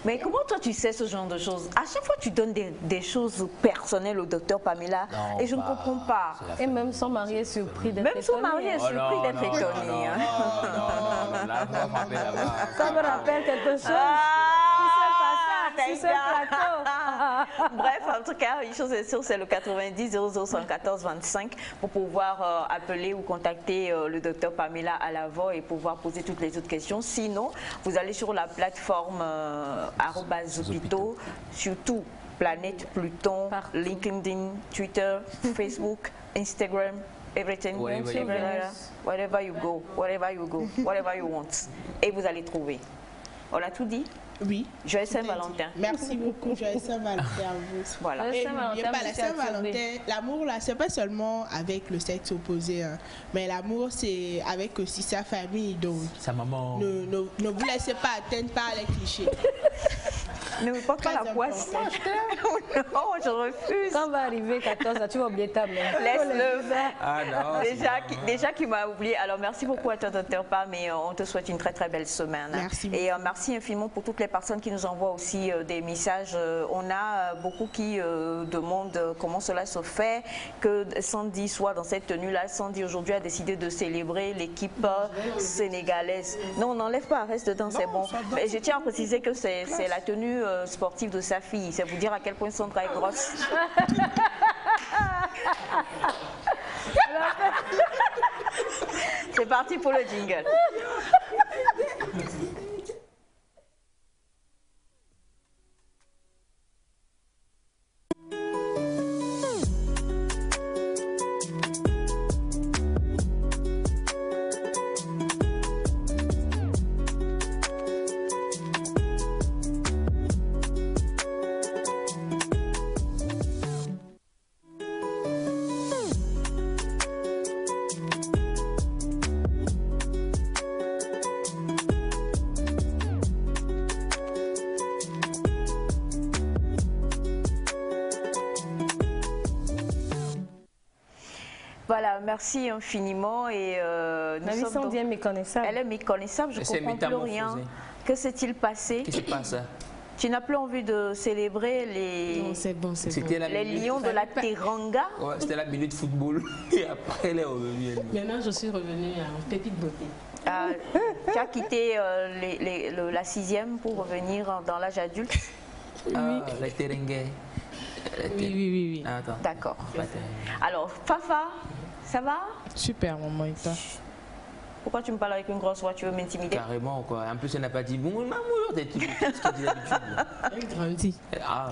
Mais comment toi tu sais ce genre de choses? À chaque fois tu donnes des choses personnelles au docteur Pamela et je ne comprends pas. Et même son mari est surpris d'être étonné. Même son mari est surpris d'être étonné. Ça me rappelle quelque chose. Qui s'est passé à sur ce plateau. Bref, en tout cas, une chose est sûre, c'est le 90 00 114 25 pour pouvoir appeler ou contacter le docteur Pamela Alavo et pouvoir poser toutes les autres questions. Sinon, vous allez sur la plateforme @Zopito, surtout Planète Pluton, LinkedIn, Twitter, Facebook, Instagram, everything, wherever you go, whatever you want. Et vous allez trouver. On a tout dit? Oui. Joyeux Saint-Valentin. Merci beaucoup, joyeux Saint-Valentin à vous. Voilà. Et n'oubliez pas, la Saint-Valentin, l'amour là, c'est pas seulement avec le sexe opposé, hein, mais l'amour c'est avec aussi sa famille. Donc, sa maman. Ne vous laissez pas atteindre par les clichés. Ne me porte pas la poisse. Non, je refuse. Quand va arriver 14 ans, tu vas oublier ta mère. Laisse-le. Ah non. Déjà qui m'a oublié. Alors merci beaucoup à toi, docteur Pam, et on te souhaite une très très belle semaine. Merci. Et merci infiniment pour toutes les personnes qui nous envoient aussi des messages. On a beaucoup qui demandent comment cela se fait, que Sandy soit dans cette tenue-là. Sandy aujourd'hui a décidé de célébrer l'équipe sénégalaise. Non, on n'enlève pas, reste dedans, c'est bon. Mais je tiens à préciser que c'est la tenue sportive de sa fille. C'est vous dire à quel point Sandra est grosse. C'est parti pour le jingle. Voilà, merci infiniment. Et Ma vie Sandy est méconnaissable. Elle est méconnaissable, je ne comprends plus rien. Que s'est-il passé? Qu'est-ce qui se passe? Tu n'as plus envie de célébrer les, Non, c'est bon, c'est bon. les lions de la Teranga? Ouais, c'était la minute football. Et après, elle est revenue. Maintenant, je suis revenue en pépite beauté. Tu as quitté la 6e pour revenir dans l'âge adulte? Ah, la Teranga. Oui. Ah, attends. D'accord. Alors, Fafa, ça va? Super, maman, et toi? Pourquoi tu me parles avec une grosse voix? Tu veux m'intimider? Carrément, quoi. En plus, elle n'a pas dit bon, maman, des trucs, ce qu'elle dit d'habitude. Elle grandit. Ah,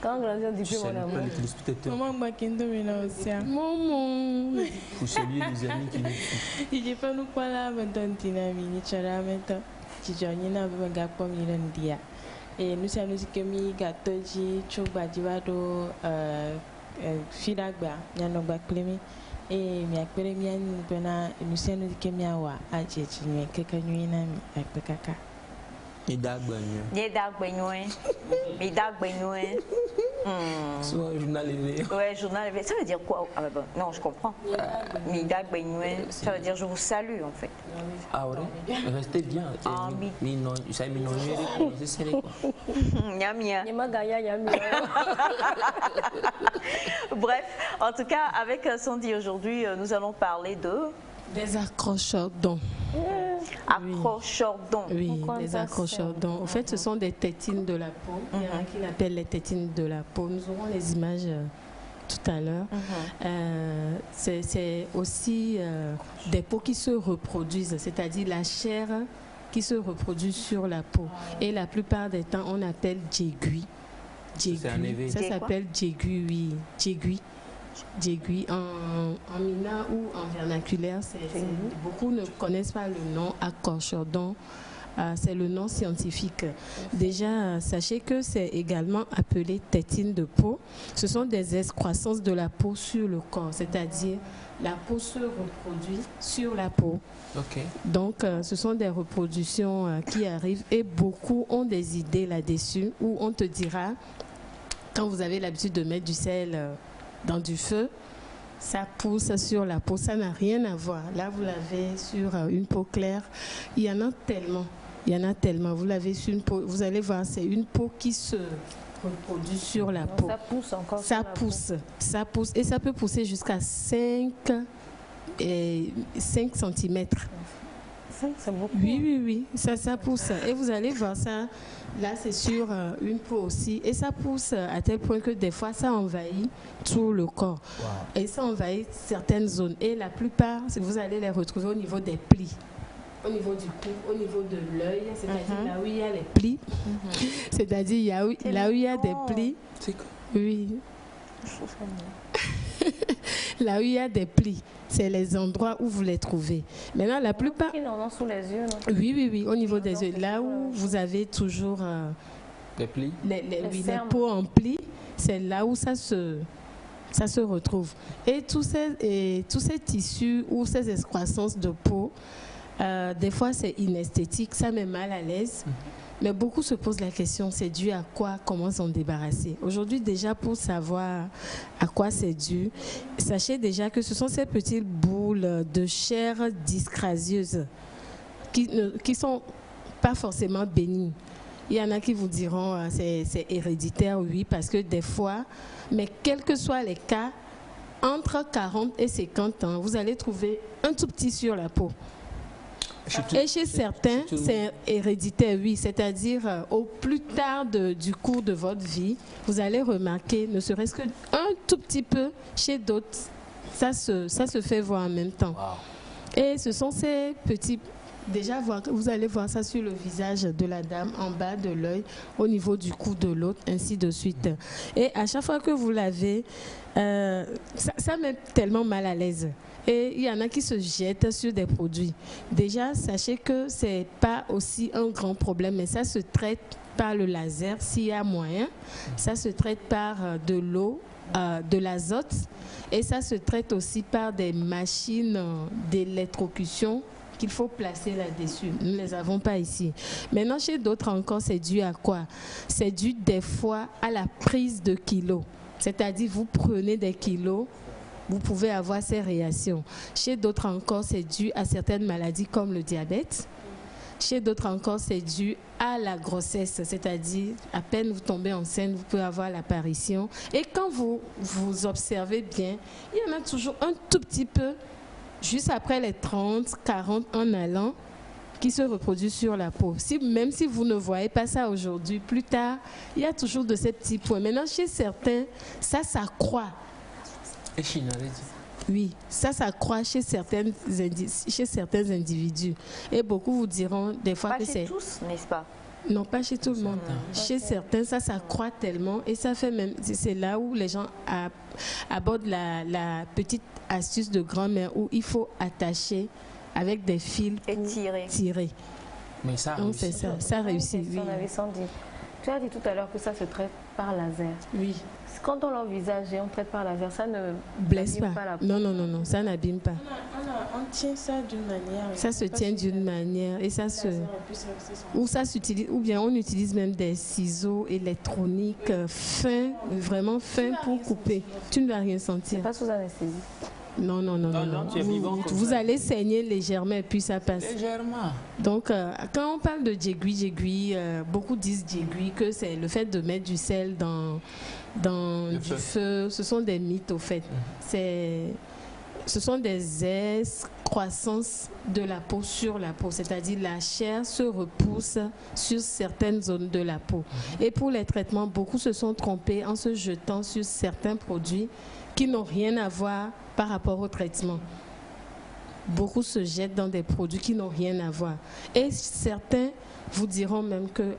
Quand grandit, on dit plus mon pas amour. les téléspectateurs. Maman, moi, qui me aussi. Maman. Faut saluer les amis qui nous suivent. Il dit pas nous quoi là, maintenant, Tinami, Nichara, maintenant. Tijani na gakpo mirandia. Et nous sommes aussi que mi gatoji chuba divado filagba nyanogba klemi et mi akpere mi an pena nous sommes que mi awa ajeji ni keka nyina mi akpekaka. Mi dagbenyoe. Soit journal éveillé. Ouais, journal éveillé. Ça veut dire quoi? Ah, bah, non, je comprends. Mi dagbenyoe, ça veut dire je vous salue en fait. Ah ouais? Restez bien. Ah, Mais non, ça est mignon, c'est serré quoi. Nyamia. Nyamagaya, Yami. Bref, en tout cas, avec Sandy aujourd'hui, nous allons parler de... Des accrocheurs-dents. Accrocheurs-dents. Oui, les accrocheurs-dents. En fait, ce sont des tétines de la peau. Il y en a qui l'appellent les tétines de la peau. Nous aurons les images tout à l'heure. C'est aussi des peaux qui se reproduisent, c'est-à-dire la chair qui se reproduit sur la peau. Et la plupart des temps, on appelle djegui. Ça s'appelle djegui, oui. Djegui en mina ou en vernaculaire, beaucoup ne connaissent pas le nom accrocheur-dents. C'est le nom scientifique. Déjà, sachez que c'est également appelé tétine de peau. Ce sont des excroissances de la peau sur le corps, c'est-à-dire la peau se reproduit sur la peau. Okay. Donc, ce sont des reproductions qui arrivent et beaucoup ont des idées là-dessus où on te dira, quand vous avez l'habitude de mettre du sel dans du feu, ça pousse sur la peau, ça n'a rien à voir. Là, vous l'avez sur une peau claire. Il y en a tellement. Vous l'avez sur une peau, vous allez voir, c'est une peau qui se reproduit sur la peau. Ça pousse encore. Ça pousse et ça peut pousser jusqu'à 5 cm. c'est beaucoup. Oui, ça pousse. Et vous allez voir ça, là c'est sur une peau aussi. Et ça pousse à tel point que des fois ça envahit tout le corps. Et ça envahit certaines zones. Et la plupart, vous allez les retrouver au niveau des plis. Au niveau du cou, au niveau de l'œil, c'est-à-dire là où il y a les plis. C'est-à-dire là où il y a des plis. C'est quoi? Oui. Là où il y a des plis, c'est les endroits où vous les trouvez. Maintenant, la plupart... Qui en ont sous les yeux, non? Oui, au niveau des yeux. Là où vous avez toujours Les plis? les peaux en plis, c'est là où ça se retrouve. Et tous ces tissus ou ces excroissances de peau, des fois c'est inesthétique, ça met mal à l'aise. Mais beaucoup se posent la question, c'est dû à quoi, comment s'en débarrasser? Aujourd'hui, déjà, pour savoir à quoi c'est dû, sachez déjà que ce sont ces petites boules de chair dyscrasieuse qui sont pas forcément bénignes. Il y en a qui vous diront c'est héréditaire, oui, parce que des fois, mais quels que soient les cas, entre 40 et 50 ans, vous allez trouver un tout petit sur la peau. Et chez certains, c'est héréditaire, oui, c'est-à-dire au plus tard du cours de votre vie, vous allez remarquer, ne serait-ce qu'un tout petit peu, chez d'autres, ça se fait voir en même temps. Wow. Et ce sont ces petits... Déjà, vous allez voir ça sur le visage de la dame, en bas de l'œil, au niveau du cou de l'autre, ainsi de suite. Et à chaque fois que vous l'avez, ça met tellement mal à l'aise. Et il y en a qui se jettent sur des produits. Déjà, sachez que ce n'est pas aussi un grand problème, mais ça se traite par le laser, s'il y a moyen. Ça se traite par de l'eau, de l'azote. Et ça se traite aussi par des machines d'électrocution qu'il faut placer là-dessus. Nous ne les avons pas ici. Maintenant, chez d'autres encore, c'est dû à quoi? C'est dû des fois à la prise de kilos. C'est-à-dire, vous prenez des kilos, vous pouvez avoir ces réactions. Chez d'autres encore, c'est dû à certaines maladies comme le diabète. Chez d'autres encore, c'est dû à la grossesse, c'est-à-dire à peine vous tombez enceinte, vous pouvez avoir l'apparition. Et quand vous observez bien, il y en a toujours un tout petit peu, juste après les 30, 40 en allant, qui se reproduit sur la peau. Même si vous ne voyez pas ça aujourd'hui, plus tard, il y a toujours de ces petits points. Maintenant, chez certains, ça s'accroît. Oui, ça s'accroît chez certains individus. Et beaucoup vous diront des fois pas que c'est... Pas chez tous, n'est-ce pas? Non, pas chez tout le monde. Chez certains, ça s'accroît tellement. Et ça fait même... C'est là où les gens abordent la petite astuce de grand-mère où il faut attacher avec des fils et tirer. Mais ça donc c'est ça, ça réussit. Oui. Tu as dit tout à l'heure que ça se traite par laser. Oui. Quand on l'envisage et on traite par laser, ça ne blesse pas. La peau. Non, ça n'abîme pas. On tient ça d'une manière. Ça se tient d'une manière et ça se... Ou ça s'utilise, ou bien on utilise même des ciseaux électroniques fins, vraiment fins pour couper. Tu ne vas rien sentir. Pas sous anesthésie. Non. Vous allez saigner légèrement et puis ça passe. Légèrement. Donc, quand on parle de djegui, beaucoup disent djegui, que c'est le fait de mettre du sel dans du feu. Ce sont des mythes au fait. Ce sont des excroissances de la peau sur la peau, c'est-à-dire la chair se repousse sur certaines zones de la peau. Et pour les traitements, beaucoup se sont trompés en se jetant sur certains produits qui n'ont rien à voir par rapport au traitement. Beaucoup se jettent dans des produits qui n'ont rien à voir. Et certains vous diront même que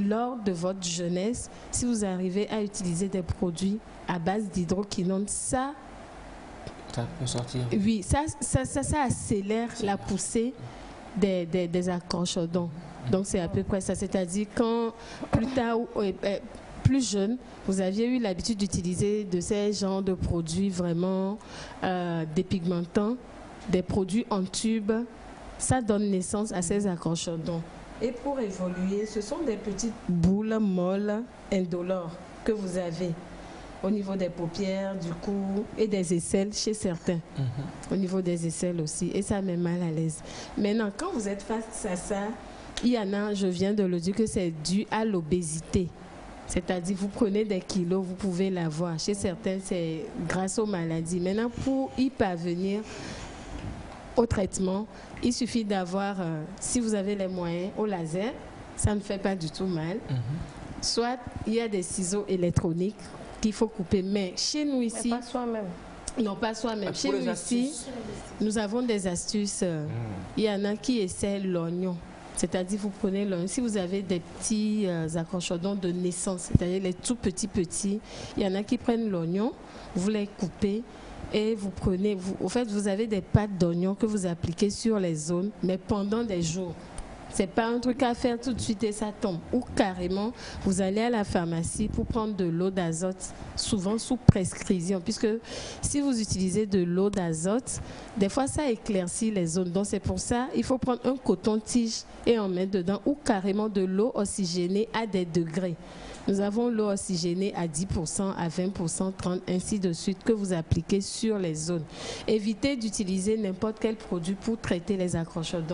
lors de votre jeunesse, si vous arrivez à utiliser des produits à base d'hydroquinone, ça peut sortir. Oui, ça accélère la poussée des accrochons. Donc c'est à peu près ça. C'est-à-dire quand plus tard, plus jeune, vous aviez eu l'habitude d'utiliser de ces genres de produits vraiment dépigmentants, des produits en tube, ça donne naissance à ces accrochons. Et pour évoluer, ce sont des petites boules molles indolores que vous avez au niveau des paupières, du cou et des aisselles chez certains. Au niveau des aisselles aussi. Et ça met mal à l'aise. Maintenant, quand vous êtes face à ça, il y en a, je viens de le dire, que c'est dû à l'obésité. C'est-à-dire, vous prenez des kilos, vous pouvez l'avoir. Chez certains, c'est grâce aux maladies. Maintenant, pour y parvenir, au traitement, il suffit d'avoir, si vous avez les moyens, au laser, ça ne fait pas du tout mal. Soit il y a des ciseaux électroniques qu'il faut couper, mais chez nous ici... Mais pas soi-même. Non, pas soi-même. Chez nous ici, nous avons des astuces. Il y en a qui essaient l'oignon. C'est-à-dire, vous prenez l'oignon. Si vous avez des petits accrochons de naissance, c'est-à-dire les tout petits, il y en a qui prennent l'oignon, vous les coupez et vous prenez... Au fait, vous avez des pâtes d'oignon que vous appliquez sur les zones, mais pendant des jours. C'est pas un truc à faire tout de suite et ça tombe. Ou carrément, vous allez à la pharmacie pour prendre de l'eau d'azote, souvent sous prescription, puisque si vous utilisez de l'eau d'azote, des fois ça éclaircit les zones. Donc c'est pour ça, il faut prendre un coton-tige et en mettre dedans, ou carrément de l'eau oxygénée à des degrés. Nous avons l'eau oxygénée à 10%, à 20%, 30%, ainsi de suite, que vous appliquez sur les zones. Évitez d'utiliser n'importe quel produit pour traiter les accrochons.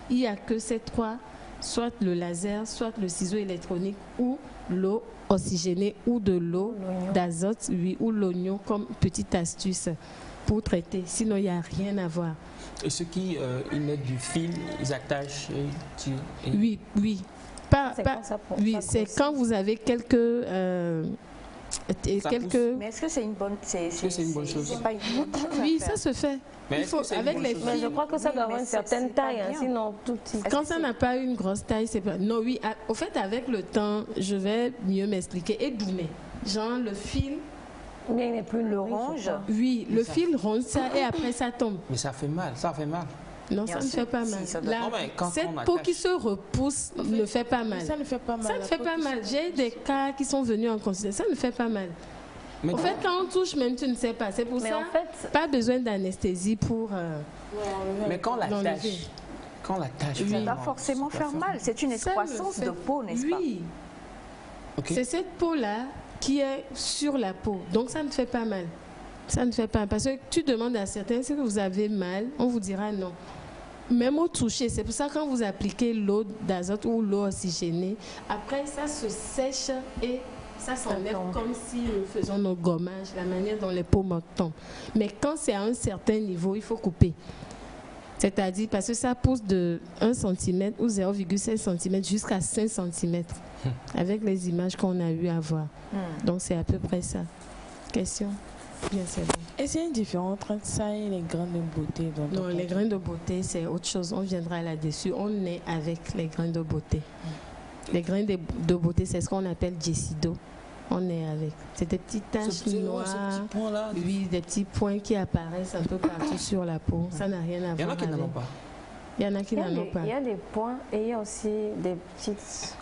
Il n'y a que ces trois, soit le laser, soit le ciseau électronique ou l'eau oxygénée ou de l'eau d'azote, oui, ou l'oignon comme petite astuce pour traiter. Sinon, il n'y a rien à voir. Et ceux qui ils mettent du fil, ils attachent et tirent. Oui. C'est quand vous avez quelques... Mais est-ce que c'est une bonne, chose? C'est pas une bonne chose. Oui, ça se fait. Mais il faut, avec les mais je crois que ça doit avoir une certaine taille, sinon tout petit. Quand ça n'a pas une grosse taille, c'est pas... Non, oui, au fait, avec le temps, je vais mieux m'expliquer. Et doumer. Genre, le fil... Mais il n'est plus le ronge. Oui, le fil ronge ça et après ça tombe. Mais ça fait mal, Non, ça ne fait pas mal. Cette peau qui se repousse ne fait pas mal. Ça ne fait pas mal. Ça ne fait pas mal. J'ai des cas qui sont venus en consultation. Ça ne fait pas mal. En fait, quand on touche, même tu ne sais pas. C'est pour ça, pas besoin d'anesthésie pour... Mais quand la tâche... Ça va forcément faire mal. C'est une excroissance de peau, n'est-ce pas? Oui. C'est cette peau-là qui est sur la peau. Donc, ça ne fait pas mal. Ça ne fait pas. Parce que tu demandes à certains si vous avez mal, on vous dira non. Même au toucher, c'est pour ça que quand vous appliquez l'eau d'azote ou l'eau oxygénée, après ça se sèche et ça s'enlève comme si nous faisons nos gommages, la manière dont les peaux mortes tombent. Mais quand c'est à un certain niveau, il faut couper. C'est-à-dire parce que ça pousse de 1 cm ou 0,5 cm jusqu'à 5 cm avec les images qu'on a eu à voir. Donc c'est à peu près ça. Question? Bien, c'est bon. Est-ce qu'il y a une différence entre ça et les grains de beauté? Non, les grains de beauté, c'est autre chose. On viendra là-dessus. On est avec les grains de beauté. Les grains de beauté, c'est ce qu'on appelle Jessido. On est avec. C'est des petites taches noires. Oui, des petits points qui apparaissent un peu partout sur la peau. Ça n'a rien à voir. Il y en a qui n'en ont pas. Il y en a qui n'en ont pas. Il y a des points et il y a aussi des petites...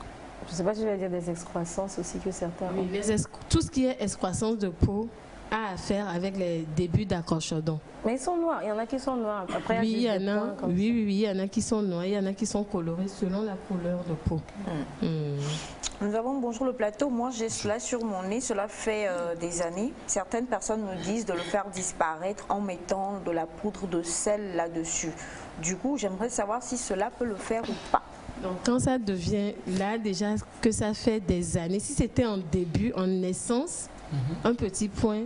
Je ne sais pas si je vais dire des excroissances aussi que certains ont. Oui, tout ce qui est excroissance de peau a à faire avec les débuts d'accrochons. Mais ils sont noirs, il y en a qui sont noirs. Après, oui, il y en a. Oui, il y en a qui sont noirs, il y en a qui sont colorés selon la couleur de peau. Nous avons bonjour le plateau. Moi, j'ai cela sur mon nez. Cela fait des années. Certaines personnes me disent de le faire disparaître en mettant de la poudre de sel là-dessus. Du coup, j'aimerais savoir si cela peut le faire ou pas. Donc, quand ça devient là, déjà que ça fait des années, si c'était en début, en naissance, un petit point,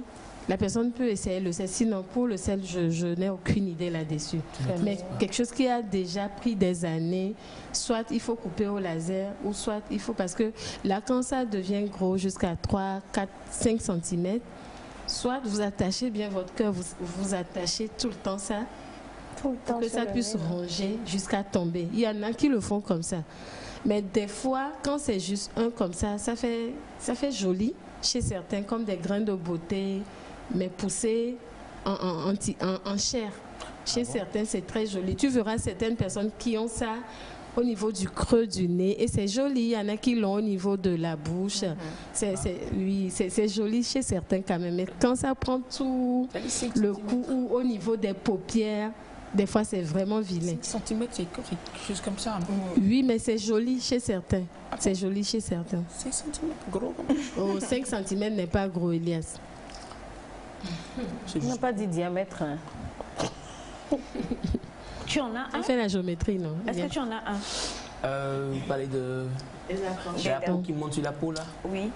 la personne peut essayer le sel. Sinon, pour le sel, je n'ai aucune idée là-dessus. Mais quelque chose qui a déjà pris des années, soit il faut couper au laser, ou soit il faut... Parce que là, quand ça devient gros, jusqu'à 3, 4, 5 cm, soit vous attachez bien votre cœur, vous attachez tout le temps ça, pour que ça puisse ronger jusqu'à tomber. Il y en a qui le font comme ça. Mais des fois, quand c'est juste un comme ça, ça fait joli chez certains, comme des grains de beauté, mais poussés en chair. Chez certains, c'est très joli. Tu verras certaines personnes qui ont ça au niveau du creux du nez et c'est joli. Il y en a qui l'ont au niveau de la bouche. C'est joli chez certains quand même. Mais quand ça prend tout le cou ou au niveau des paupières, des fois, c'est vraiment vilain. 5 cm, c'est quelque chose comme ça. Oui, mais c'est joli chez certains. C'est joli chez certains. 5 cm, gros comme ça. 5 cm n'est pas gros, Elias. On n'a pas dit diamètre. Tu en as un? Tu fais la géométrie, non? Est-ce que tu en as un? Vous parlez de... la peau qui monte sur la peau, là? Oui.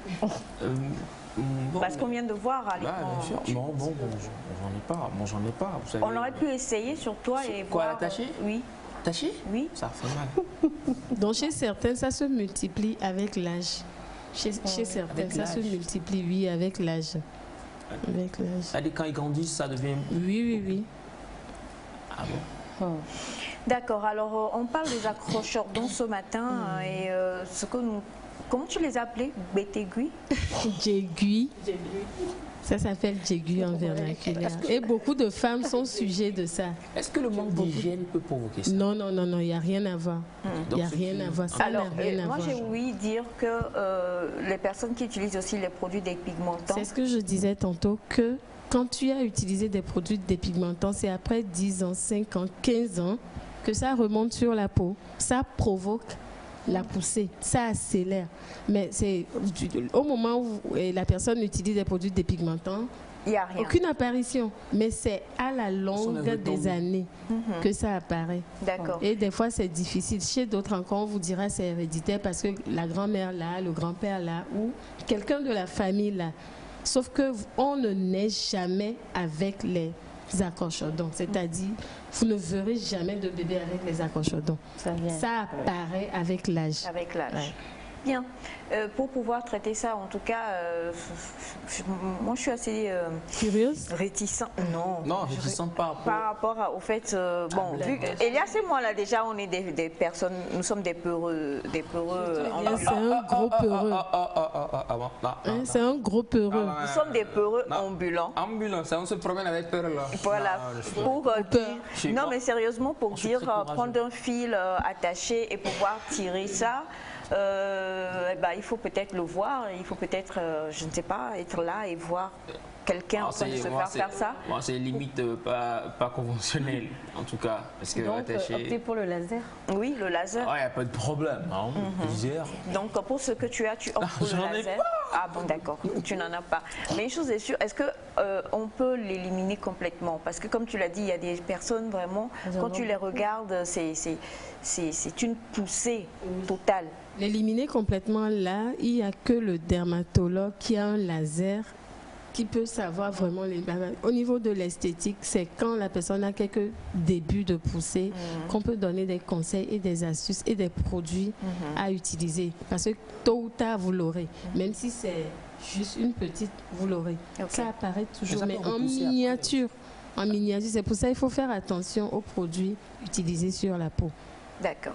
Bon, Parce qu'on vient de voir à bah, l'écran. bien sûr. Non, bon, j'en ai pas. Bon, j'en ai pas. Vous savez. On aurait pu essayer sur toi et Quoi, voir. l'attacher? Oui. Taché? Oui. Ça fait mal. Donc chez certains, ça se multiplie avec l'âge. Chez certains, Avec ça se l'âge. multiplie, oui, avec l'âge. Avec l'âge. C'est-à-dire quand ils grandissent, ça devient. Oui. Ah bon? D'accord, alors on parle des accrocheurs dont ce matin et ce que nous... Comment tu les appelais? Bétégui? Djegui. Ça s'appelle djegui en vernaculaire. Et beaucoup de femmes sont sujets de ça. Est-ce que le manque d'hygiène peut provoquer ça? Non, il n'y a rien à voir. Il n'y a Donc, rien à voir. Ça Alors, n'a rien à moi voir. j'ai ouï dire que les personnes qui utilisent aussi les produits dépigmentants, C'est ce que je disais tantôt, que quand tu as utilisé des produits dépigmentants, c'est après 10 ans, 5 ans, 15 ans que ça remonte sur la peau. Ça provoque la poussée, ça accélère. Mais c'est au moment où la personne utilise des produits dépigmentants, il n'y a rien. aucune apparition. Mais c'est à la longue des années que ça apparaît. D'accord. Et des fois, c'est difficile. Chez d'autres encore, on vous dira c'est héréditaire parce que la grand-mère là, le grand-père là, ou quelqu'un de la famille là. Sauf que on ne naît jamais avec les accrocherdons. C'est-à-dire, vous ne verrez jamais de bébé avec les accrocherdons. Ça apparaît avec l'âge. Avec l'âge. Ouais. Bien. Pour pouvoir traiter ça, en tout cas, moi je suis assez Curieuse? réticent. Non, réticente par rapport. par rapport au fait, bon, vu que Elias et moi là déjà, on est des personnes, nous sommes des peureux C'est un gros peureux. Hein, c'est un gros peureux. Nous sommes des peureux ambulants. Ambulance, on se promène avec peur là. Voilà, pour dire, non mais sérieusement, pour suis dire, très courageux. prendre un fil attaché et pouvoir tirer ça, il faut peut-être le voir, il faut peut-être, je ne sais pas, être là et voir quelqu'un en train de se faire ça. Moi, c'est limite pas conventionnel, en tout cas. Parce que Donc, attaché. opter pour le laser. Oui, le laser. Il n'y a pas de problème. Hein. Donc, pour ce que tu as, tu optes pour le j'en ai laser. Ah bon, d'accord, tu n'en as pas. Mais une chose est sûre, est-ce qu'on peut l'éliminer complètement? Parce que comme tu l'as dit, il y a des personnes vraiment, quand tu les regardes, c'est une poussée totale. L'éliminer complètement là, il n'y a que le dermatologue qui a un laser qui peut savoir vraiment les maladies. Au niveau de l'esthétique, c'est quand la personne a quelques débuts de poussée qu'on peut donner des conseils et des astuces et des produits à utiliser. Parce que tôt ou tard, vous l'aurez. Même si c'est juste une petite, vous l'aurez. Ok. Ça apparaît toujours, ça mais peut en repousser miniature. En miniature, c'est pour ça qu'il faut faire attention aux produits utilisés sur la peau. D'accord.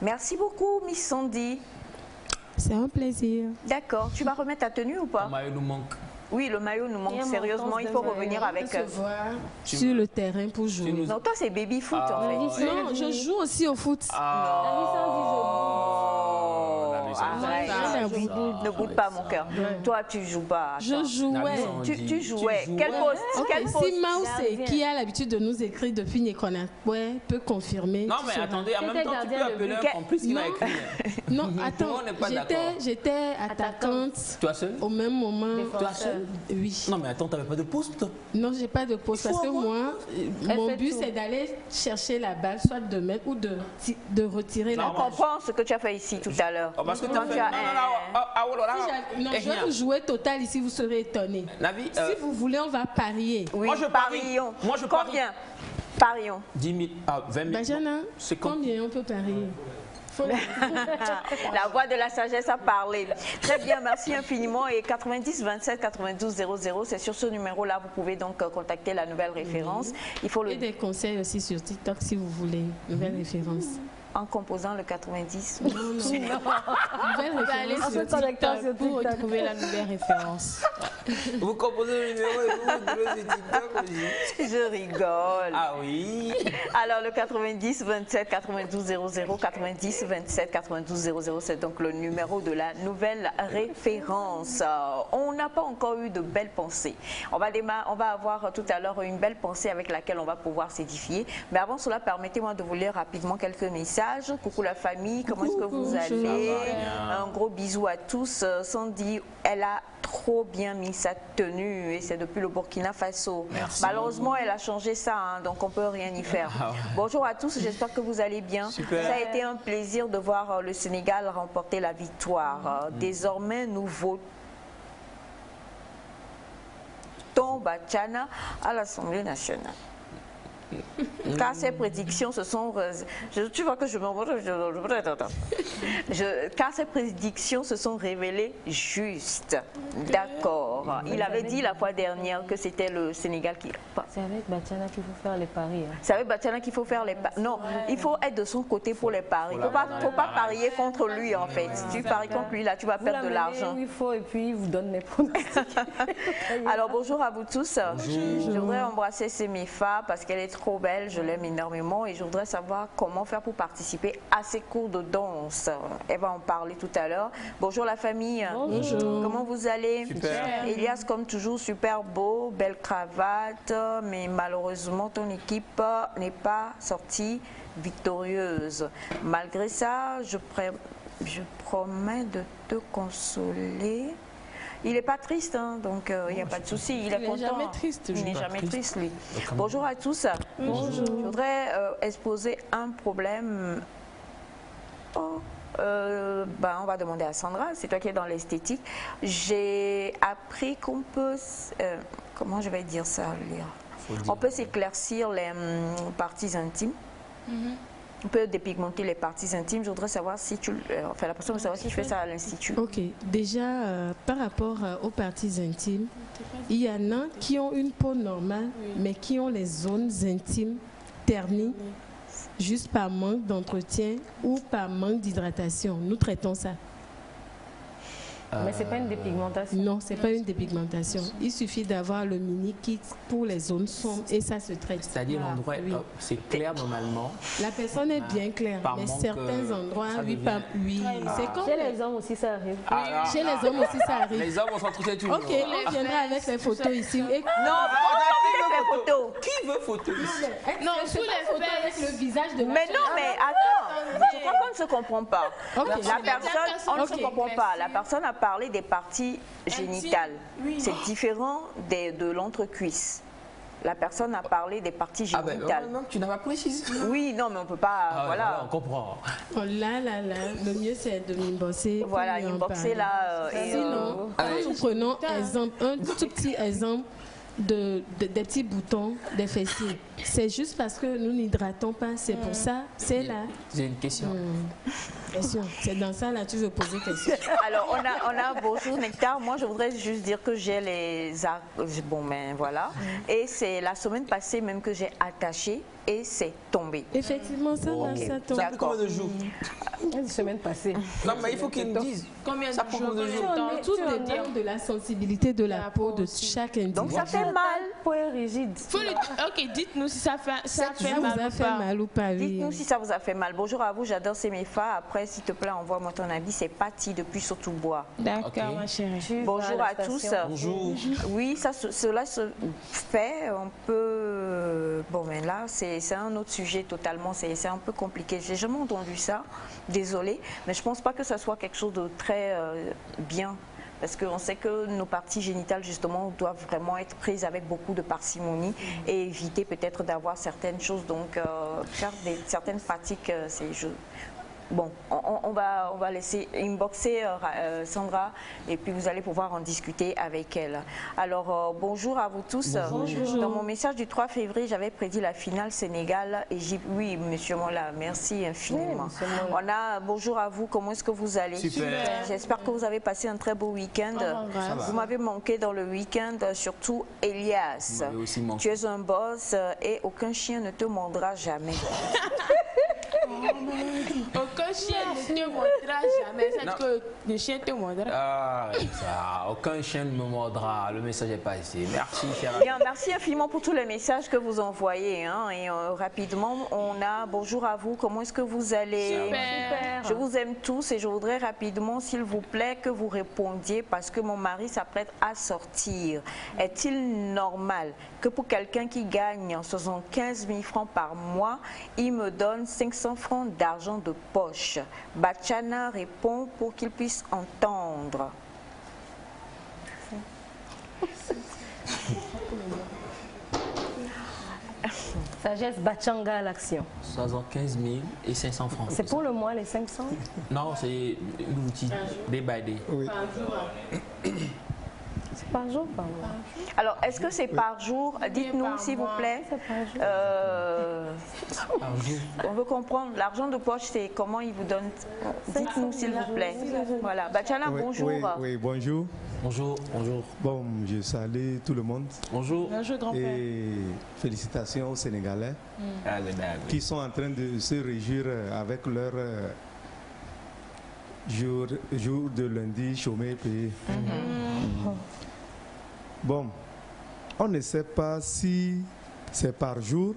Merci beaucoup, Miss Sandy. C'est un plaisir. D'accord. Tu vas remettre ta tenue ou pas? Le maillot nous manque. Oui, le maillot nous manque sérieusement. Il faut revenir avec. Se voir sur le terrain pour jouer. Non, toi, c'est baby foot en fait. Non, je joue aussi au foot. Arrête, ne boude pas mon cœur. Toi, tu joues pas. Je jouais. Tu jouais. Quel poste? Quel poste? Si Mao, qui a l'habitude de nous écrire depuis Nikonakwe, peut confirmer. Non, mais attendez, en même temps, tu peux appeler un complice qui m'a écrit. Non, attends, on n'est pas d'accord. j'étais attaquante Toi seul? au même moment. Toi seul? Oui. Non, mais attends, t'avais pas de poste? Non, j'ai pas de poste parce que moi, mon but c'est d'aller chercher la balle, soit de mettre ou de retirer la On balle. comprend ce que tu as fait ici tout à l'heure. Parce que Quand tu as Non, je vais vous jouer total ici, vous serez étonnés. Navi, Si vous voulez, on va parier. Oui, Moi, je parie. parions. Moi, je parie. Combien? Parions. 10 000, 20 000. Bajana, C'est comme- combien on peut parier? La voix de la sagesse a parlé. Très bien, merci infiniment. Et 90 27 92 00, c'est sur ce numéro-là, vous pouvez donc contacter la nouvelle référence. Il faut Et des conseils aussi sur TikTok si vous voulez. Nouvelle référence. en composant le 90. Nouvelle On va aller référence sur sur TikTok TikTok. pour retrouver la nouvelle référence. Vous composez le numéro et vous trouvez sur TikTok aussi. Je rigole. Ah oui. Alors le 90 27 92 00, 90 27 92 00, c'est donc le numéro de la nouvelle référence. On n'a pas encore eu de belles pensées. On va avoir tout à l'heure une belle pensée avec laquelle on va pouvoir s'édifier. Mais avant cela, permettez-moi de vous lire rapidement quelques messages. Coucou la famille, comment est-ce que vous allez? Un gros bisou à tous. Sandy, elle a trop bien mis sa tenue et c'est depuis le Burkina Faso. Merci. Malheureusement, elle a changé ça, hein, donc on peut rien y faire. Bonjour à tous, j'espère que vous allez bien. Super. Ça a été un plaisir de voir le Sénégal remporter la victoire. Désormais, nous votons. Bachana à l'Assemblée nationale. Car ces prédictions se sont... tu vois que je m'en... Car ces prédictions se sont révélées justes. D'accord. Il avait dit la fois dernière que c'était le Sénégal qui... C'est avec Bachana qu'il faut faire les paris. Hein. C'est avec Bachana qu'il faut faire les paris. Non, il faut être de son côté pour les paris. Il ne faut pas parier contre lui, en fait. Si tu paries contre lui, là, tu vas perdre de l'argent. Il faut, et puis il vous donne les pronostics. Alors, bonjour à vous tous. Je voudrais embrasser Semifa parce qu'elle est trop belle. Je l'aime énormément et je voudrais savoir comment faire pour participer à ces cours de danse. Elle va en parler tout à l'heure. Bonjour la famille. Bonjour. Comment vous allez? Super. Elias, comme toujours, super beau, belle cravate, mais malheureusement, ton équipe n'est pas sortie victorieuse. Malgré ça, je promets de te consoler. Il n'est pas triste, hein, donc il n'y a pas de souci. Il est content. Jamais triste. Il n'est jamais triste, lui. Bonjour à tous. Bonjour. Je voudrais exposer un problème. On va demander à Sandra, c'est toi qui es dans l'esthétique. J'ai appris qu'on peut... comment je vais dire ça, lire? On peut s'éclaircir les parties intimes. On peut dépigmenter les parties intimes. Je voudrais savoir si tu... Enfin, la personne veut savoir si tu fais ça à l'Institut. Ok. Déjà, par rapport aux parties intimes, il y en a qui ont une peau normale, mais qui ont les zones intimes ternies, juste par manque d'entretien ou par manque d'hydratation. Nous traitons ça. Mais ce n'est pas une dépigmentation. Non, ce n'est pas une dépigmentation. Il suffit d'avoir le mini-kit pour les zones sombres et ça se traite. C'est-à-dire l'endroit, c'est clair normalement. La personne est bien claire, mais certains endroits, oui. C'est comme... Chez les hommes aussi, ça arrive. Chez les hommes aussi, ça arrive. Les hommes, on s'entretient toujours. Ok, on viendra avec les photos ici. Et... Non, les photos. Qui veut photo ici? Non, sous les photos avec le visage de la Mais non, mais attends, je crois qu'on ne se comprend pas. Okay. La personne, on ne se comprend pas. La personne a parlé des parties génitales. C'est différent de l'entrecuisse. La personne a parlé des parties génitales. Non, tu n'as pas précisé. Oui, non, mais on ne peut pas... voilà. On comprend. Oh là, le mieux c'est de m'inboxer. Voilà, inboxer là. Sinon, nous prenons un tout petit exemple des petits boutons des fessiers. C'est juste parce que nous n'hydratons pas, c'est pour ça, c'est là. J'ai une question. Question. C'est dans ça, là, tu veux poser question. Alors, on a bonjour Nectar. Moi, je voudrais juste dire que j'ai les... Bon, ben voilà. Et c'est la semaine passée même que j'ai attaché et c'est tombé. Effectivement, ça va, ça tombe. Ça prend combien de jours? Une semaine passée. Non, mais il faut qu'ils me disent. Combien de jours? Tout dépend de la sensibilité de la peau de chaque individu. Donc, ça fait mal. La peau est rigide. Ok, dites-nous si ça fait mal ou pas. Dites-nous si ça vous a fait mal. Bonjour à vous, j'adore Semifa. Après, s'il te plaît, envoie-moi ton avis. C'est Patti depuis Sautobois. D'accord, ma chérie. Bonjour à tous. Bonjour. Oui, cela se fait. On peut... Bon, mais là, c'est un autre sujet totalement. C'est un peu compliqué. J'ai jamais entendu ça. Désolée. Mais je pense pas que ça soit quelque chose de très bien. Parce qu'on sait que nos parties génitales, justement, doivent vraiment être prises avec beaucoup de parcimonie et éviter peut-être d'avoir certaines choses. Donc, faire certaines pratiques, c'est... Bon, on va laisser inboxer Sandra et puis vous allez pouvoir en discuter avec elle. Alors, bonjour à vous tous. Bonjour. Dans mon message du 3 février, j'avais prédit la finale Sénégal-Égypte. Oui, monsieur Mola, merci infiniment. On a bonjour à vous, comment est-ce que vous allez? Super. J'espère que vous avez passé un très beau week-end. Vous m'avez manqué dans le week-end, surtout Elias. Tu es un boss et aucun chien ne te mordra jamais. Aucun chien ne te mordra jamais. C'est que le chien te mordra. Ah, ça, aucun chien ne me mordra. Le message est passé. Merci, cher. Bien, merci infiniment pour tous les messages que vous envoyez. Hein, et rapidement, on a bonjour à vous. Comment est-ce que vous allez? Super. Je vous aime tous et je voudrais rapidement, s'il vous plaît, que vous répondiez parce que mon mari s'apprête à sortir. Est-il normal que pour quelqu'un qui gagne 75 000 francs par mois, il me donne 500 francs d'argent de poche? Bachana répond pour qu'il puisse entendre. Sagesse Bachanga à l'action. 75 000 et 500 francs. C'est pour le mois les 500? Non, c'est l'outil, day by day. Oui. Par jour, par mois. Alors, est-ce que c'est par jour? Dites-nous, s'il vous plaît. On veut comprendre. L'argent de poche, c'est comment ils vous donnent? Dites-nous, s'il vous plaît. Voilà. Bachala, bonjour. Oui, bonjour. Bonjour, bonjour. Bon, je salue tout le monde. Bonjour. Bonjour, grand-père. Et félicitations aux Sénégalais qui sont en train de se réjouir avec leur jour de lundi chômé payé. Bon, on ne sait pas si c'est par jour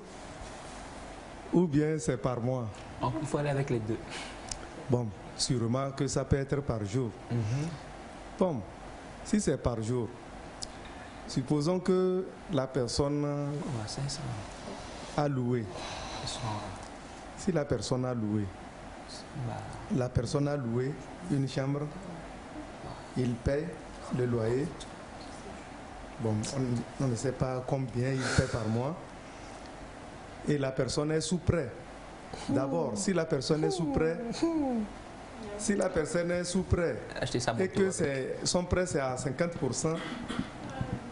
ou bien c'est par mois. Donc, il faut aller avec les deux. Bon, sûrement que ça peut être par jour. Bon, si c'est par jour, supposons que la personne a loué. Si la personne a loué, une chambre, il paye le loyer. Bon, on ne sait pas combien il paie par mois. Et la personne est sous prêt. D'abord, si la personne est sous prêt, et que son prêt c'est à 50%,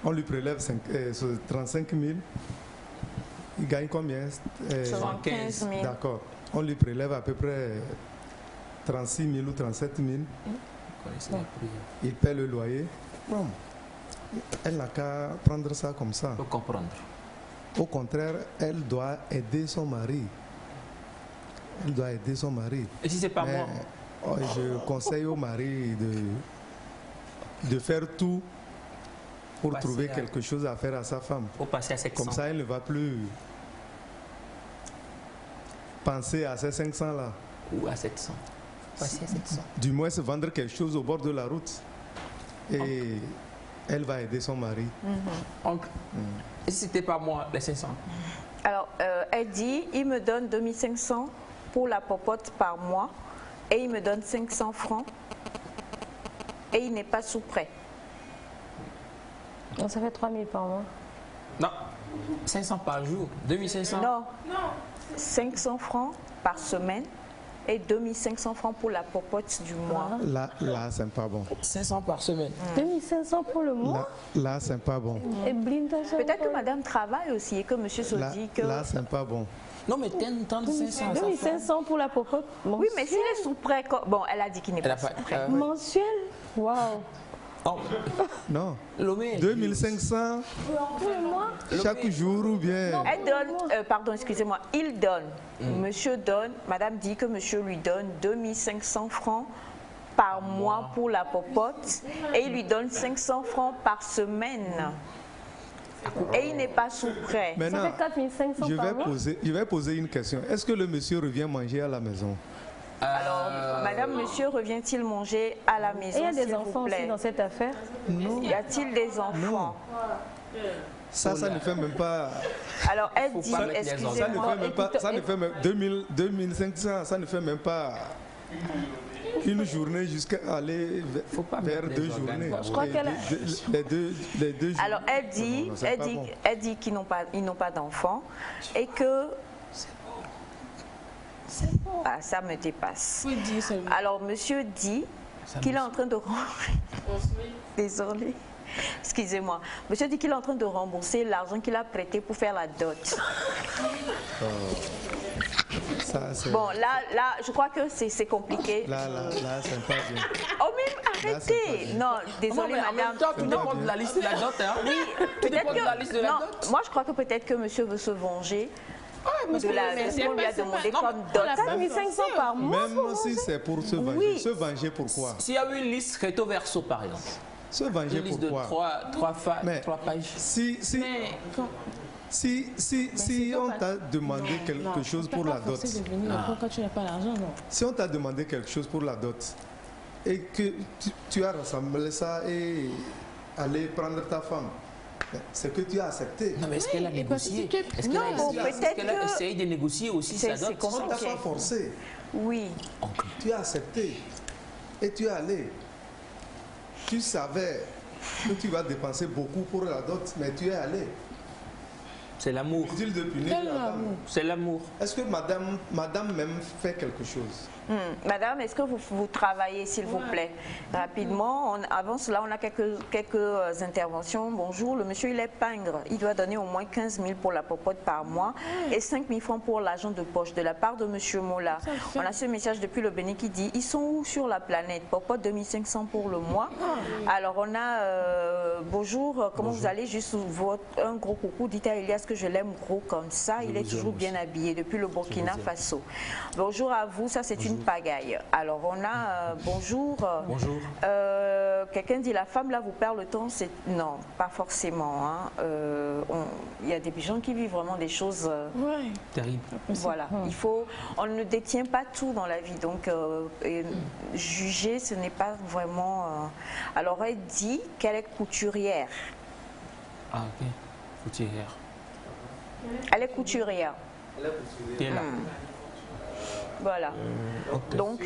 on lui prélève 35 000. Il gagne combien? 75 000. D'accord. On lui prélève à peu près 36 000 ou 37 000. Il paie le loyer. Bon. Elle n'a qu'à prendre ça comme ça. Faut comprendre. Au contraire, elle doit aider son mari. Et si c'est pas moi? Je conseille au mari de faire tout pour trouver quelque chose à faire à sa femme. Faut passer à 700. Comme ça, elle ne va plus penser à ces 500 là. Ou à 700. Passer à 700. Du moins, se vendre quelque chose au bord de la route. Et elle va aider son mari. Et si c'était pas moi, les 500? Alors, elle dit, il me donne 2500 pour la popote par mois et il me donne 500 francs et il n'est pas sous prêt. Donc ça fait 3000 par mois. Non, 500 par jour, 2500. Non, 500 francs par semaine et 2500 francs pour la popote du mois. Là c'est pas bon. 500 par semaine. 2500 pour le mois. Là c'est pas bon. Et peut-être que madame travaille aussi et que monsieur se dit que... Là c'est pas bon. Non, mais 500. 2500 pour la popote. Oui, mais s'il est sous prêt... Bon, elle a dit qu'il n'est pas sous prêt. Mensuel? Waouh. Oh. Non. 2500 chaque jour ou bien... Elle donne, pardon, excusez-moi, il donne. Monsieur donne, madame dit que monsieur lui donne 2500 francs par mois pour la popote et il lui donne 500 francs par semaine. Et il n'est pas sous prêt. Maintenant, ça fait 4500 par mois. Je vais poser une question. Est-ce que le monsieur revient manger à la maison? Alors, madame, monsieur, revient-il manger à la maison? Et il y a des enfants aussi dans cette affaire? Non. Y a-t-il des enfants? Ça ne fait même pas... Alors, elle dit, excusez-moi... Ça ne fait même 2500, ça ne fait même pas une journée jusqu'à aller vers 2 journées. Je crois les deux jours. Alors, elle dit qu'ils n'ont pas d'enfants et que... Ah, ça me dépasse. Alors, monsieur dit qu'il est en train de... Désolé. Excusez-moi. Monsieur dit qu'il est en train de rembourser l'argent qu'il a prêté pour faire la dot. Bon, là, je crois que c'est compliqué. Là, c'est pas bien. Oh, mais arrêtez. Non, désolé, madame. Tout dépend de la liste de la dot. Hein. Oui, peut-être que... la liste de la dot. Moi, je crois que peut-être que monsieur veut se venger. De la qu'on lui a demandé comme dot. 4500 par mois. Même si c'est pour se venger. Oui. Se venger pourquoi? S'il y a eu une liste recto verso, par exemple. Se venger une liste pourquoi? de 3 pages. Si on t'a demandé quelque chose pour la dot, si on t'a demandé quelque chose pour la dot et que tu as rassemblé ça et allé prendre ta femme, c'est que tu as accepté. Non, mais est-ce qu'elle a négocié? Est-ce qu'elle a essayé de négocier aussi sa dot? On ne t'a pas forcé. Oui. Tu as accepté et tu es allé. Tu savais que tu vas dépenser beaucoup pour la dot, mais tu es allé. C'est l'amour. Inutile de punir la dame. C'est l'amour. Est-ce que madame même fait quelque chose? Madame, est-ce que vous travaillez, s'il vous plaît? Rapidement, avant cela, on a quelques interventions. Bonjour, le monsieur, il est pingre. Il doit donner au moins 15 000 pour la popote par mois et 5 000 francs pour l'argent de poche de la part de monsieur Mola. On a ce message depuis le Bénin qui dit, ils sont où sur la planète? Popote 2500 pour le mois. Alors, on a, bonjour, comment vous allez? Juste un gros coucou. Dites à Elias que je l'aime gros comme ça. Il est toujours bien habillé depuis le Burkina Faso. Bonjour à vous, ça c'est une pagaille. Alors on a bonjour. Bonjour. Quelqu'un dit la femme là vous perd le temps. Non, pas forcément. Hein. Il y a des gens qui vivent vraiment des choses terribles. Voilà. On ne détient pas tout dans la vie. Donc juger, ce n'est pas vraiment. Alors elle dit qu'elle est couturière. Ah ok. Couturière. Elle est couturière. Elle est couturière. Voilà. Donc,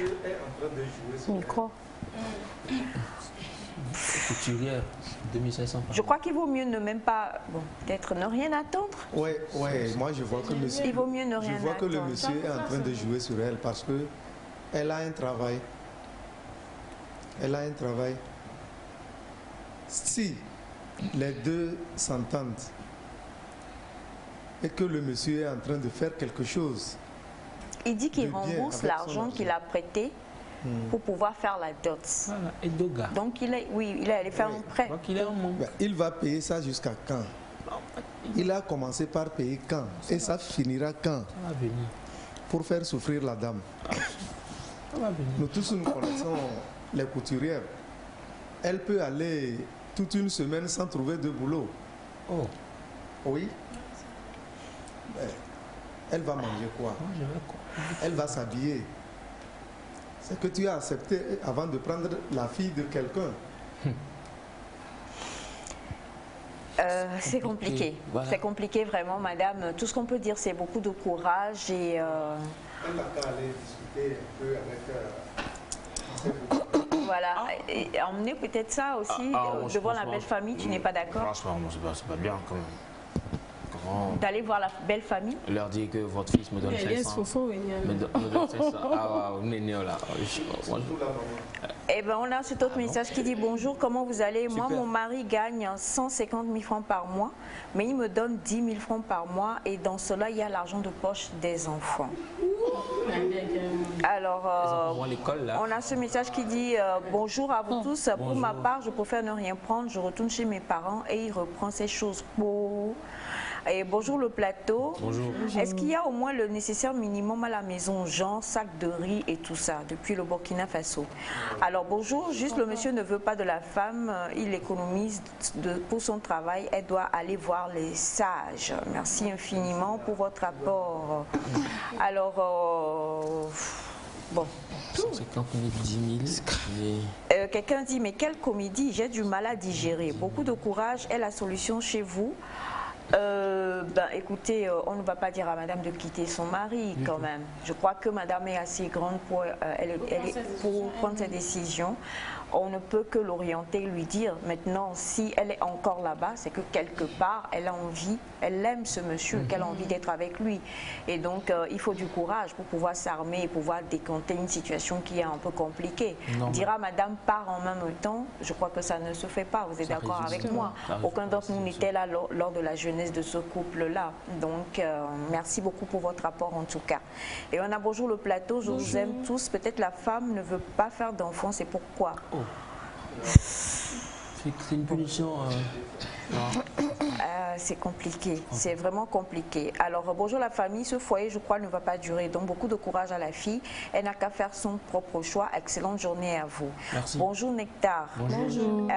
micro. Couturière, 2500. Je crois qu'il vaut mieux ne même pas, bon, peut-être ne rien attendre. Oui, moi je vois que monsieur. Il vaut mieux ne rien attendre. Je vois que le monsieur est en train de jouer sur elle parce que elle a un travail. Elle a un travail. Si les deux s'entendent et que le monsieur est en train de faire quelque chose. Il dit qu'il rembourse l'argent qu'il a prêté pour pouvoir faire la dot. Voilà, et Doga. Donc il est allé faire un prêt. Donc il est en monde. Il va payer ça jusqu'à quand? Il a commencé par payer quand? Et ça finira quand? Ça va venir. Pour faire souffrir la dame. Ça va venir. Nous tous nous connaissons les couturières. Elle peut aller toute une semaine sans trouver de boulot. Oh. Oui. Elle va manger quoi? Elle va s'habiller. C'est que tu as accepté avant de prendre la fille de quelqu'un. C'est compliqué. Voilà. C'est compliqué vraiment, madame. Tout ce qu'on peut dire, c'est beaucoup de courage et... Elle n'a qu'à aller discuter un peu avec... Voilà. Et emmener peut-être ça aussi devant la belle famille. Tu n'es pas d'accord? Franchement, c'est pas bien quand même. D'aller voir la belle famille. Leur dire que votre fils me donne 500. Me donne 500. Ah ouais, là. Eh bien, on a cet autre message qui dit bonjour, comment vous allez? Moi, mon mari gagne 150 000 francs par mois, mais il me donne 10 000 francs par mois et dans cela, il y a l'argent de poche des enfants. Alors, on a ce message qui dit bonjour à vous tous. Pour ma part, je préfère ne rien prendre. Je retourne chez mes parents et il reprend ses choses pour... Et bonjour le plateau. Bonjour. Est-ce qu'il y a au moins le nécessaire minimum à la maison, genre sac de riz et tout ça, depuis le Burkina Faso? Alors bonjour, juste le monsieur ne veut pas de la femme, il économise pour son travail, elle doit aller voir les sages. Merci infiniment pour votre apport. Alors, bon. 150 000, 10 000. Quelqu'un dit, mais quelle comédie, j'ai du mal à digérer. Beaucoup de courage est la solution chez vous. Écoutez, on ne va pas dire à madame de quitter son mari quand même. Je crois que madame est assez grande pour, pour prendre ses décisions. On ne peut que l'orienter, lui dire maintenant si elle est encore là-bas, c'est que quelque part elle a envie, elle aime ce monsieur, qu'elle a envie d'être avec lui. Et donc il faut du courage pour pouvoir s'armer et pouvoir décanter une situation qui est un peu compliquée. Dire à madame part en même temps, je crois que ça ne se fait pas. Vous êtes d'accord avec moi? Aucun d'entre nous n'était là lors de la jeunesse de ce couple-là. Donc merci beaucoup pour votre rapport en tout cas. Et on a bonjour le plateau, je vous aime tous. Peut-être la femme ne veut pas faire d'enfant, c'est pourquoi? C'est une punition. C'est compliqué, c'est vraiment compliqué. Alors bonjour la famille, ce foyer je crois ne va pas durer, donc beaucoup de courage à la fille, elle n'a qu'à faire son propre choix. Excellente journée à vous. Merci. Bonjour Nectar. Bonjour.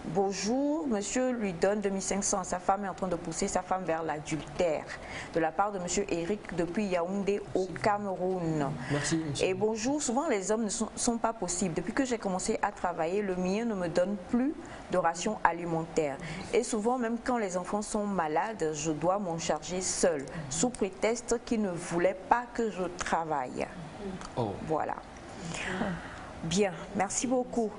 Bonjour, monsieur lui donne 2500, sa femme est en train de pousser sa femme vers l'adultère de la part de monsieur Eric depuis Yaoundé au Cameroun. Merci. Et bonjour, souvent les hommes ne sont pas possibles. Depuis que j'ai commencé à travailler, le mien ne me donne plus de ration alimentaire. Et souvent, même quand les enfants sont malades, je dois m'en charger seule, sous prétexte qu'ils ne voulaient pas que je travaille. Voilà. Bien, merci beaucoup.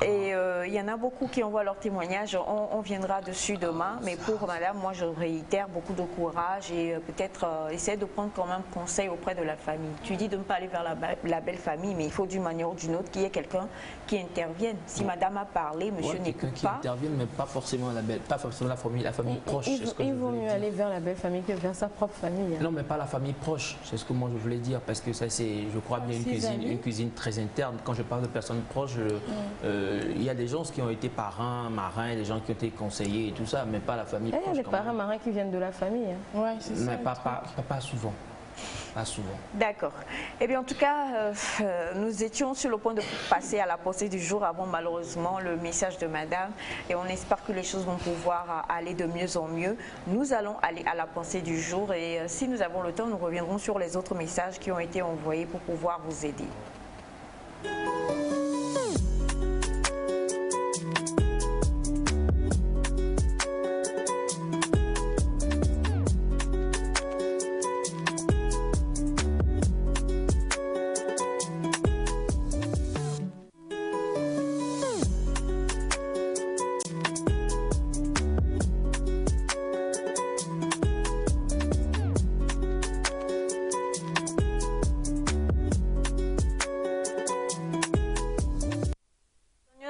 Et il y en a beaucoup qui envoient leur témoignage. On viendra dessus demain. Mais pour madame, moi, je réitère beaucoup de courage et peut-être essayer de prendre quand même conseil auprès de la famille. Tu dis de ne pas aller vers la belle famille, mais il faut d'une manière ou d'une autre qu'il y ait quelqu'un qui intervienne. Si madame a parlé, monsieur n'écoute pas. Quelqu'un qui intervienne, mais pas forcément la famille proche. Il vaut mieux aller vers la belle famille que vers sa propre famille. Non, mais pas la famille proche. C'est ce que moi je voulais dire, parce que ça, c'est, je crois bien, une cuisine très interne. Quand je parle de personnes proches, il y a des gens qui ont été parrains, marrains, des gens qui ont été conseillers et tout ça, mais pas la famille proche. Il y a des parrains, marrains qui viennent de la famille. Hein. Ouais, c'est ça. Mais pas souvent. Pas souvent. D'accord. Eh bien, en tout cas, nous étions sur le point de passer à la pensée du jour avant malheureusement le message de madame. Et on espère que les choses vont pouvoir aller de mieux en mieux. Nous allons aller à la pensée du jour et si nous avons le temps, nous reviendrons sur les autres messages qui ont été envoyés pour pouvoir vous aider.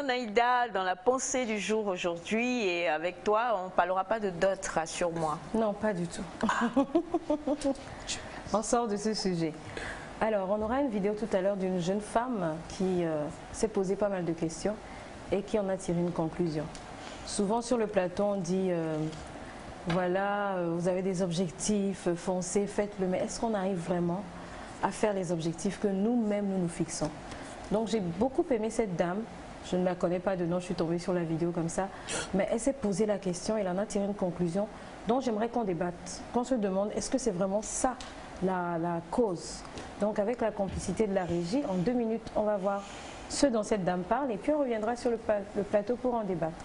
Naïda, dans la pensée du jour aujourd'hui, et avec toi, on ne parlera pas de dot, rassure-moi. Non, pas du tout. On sort de ce sujet. Alors, on aura une vidéo tout à l'heure d'une jeune femme qui s'est posé pas mal de questions et qui en a tiré une conclusion. Souvent sur le plateau, on dit, voilà, vous avez des objectifs, foncez, faites-le, mais est-ce qu'on arrive vraiment à faire les objectifs que nous-mêmes nous fixons? Donc, j'ai beaucoup aimé cette dame. Je ne la connais pas de nom, je suis tombée sur la vidéo comme ça. Mais elle s'est posé la question, elle en a tiré une conclusion dont j'aimerais qu'on débatte. Qu'on se demande, est-ce que c'est vraiment ça la cause? Donc avec la complicité de la régie, en 2 minutes, on va voir ce dont cette dame parle et puis on reviendra sur le plateau pour en débattre.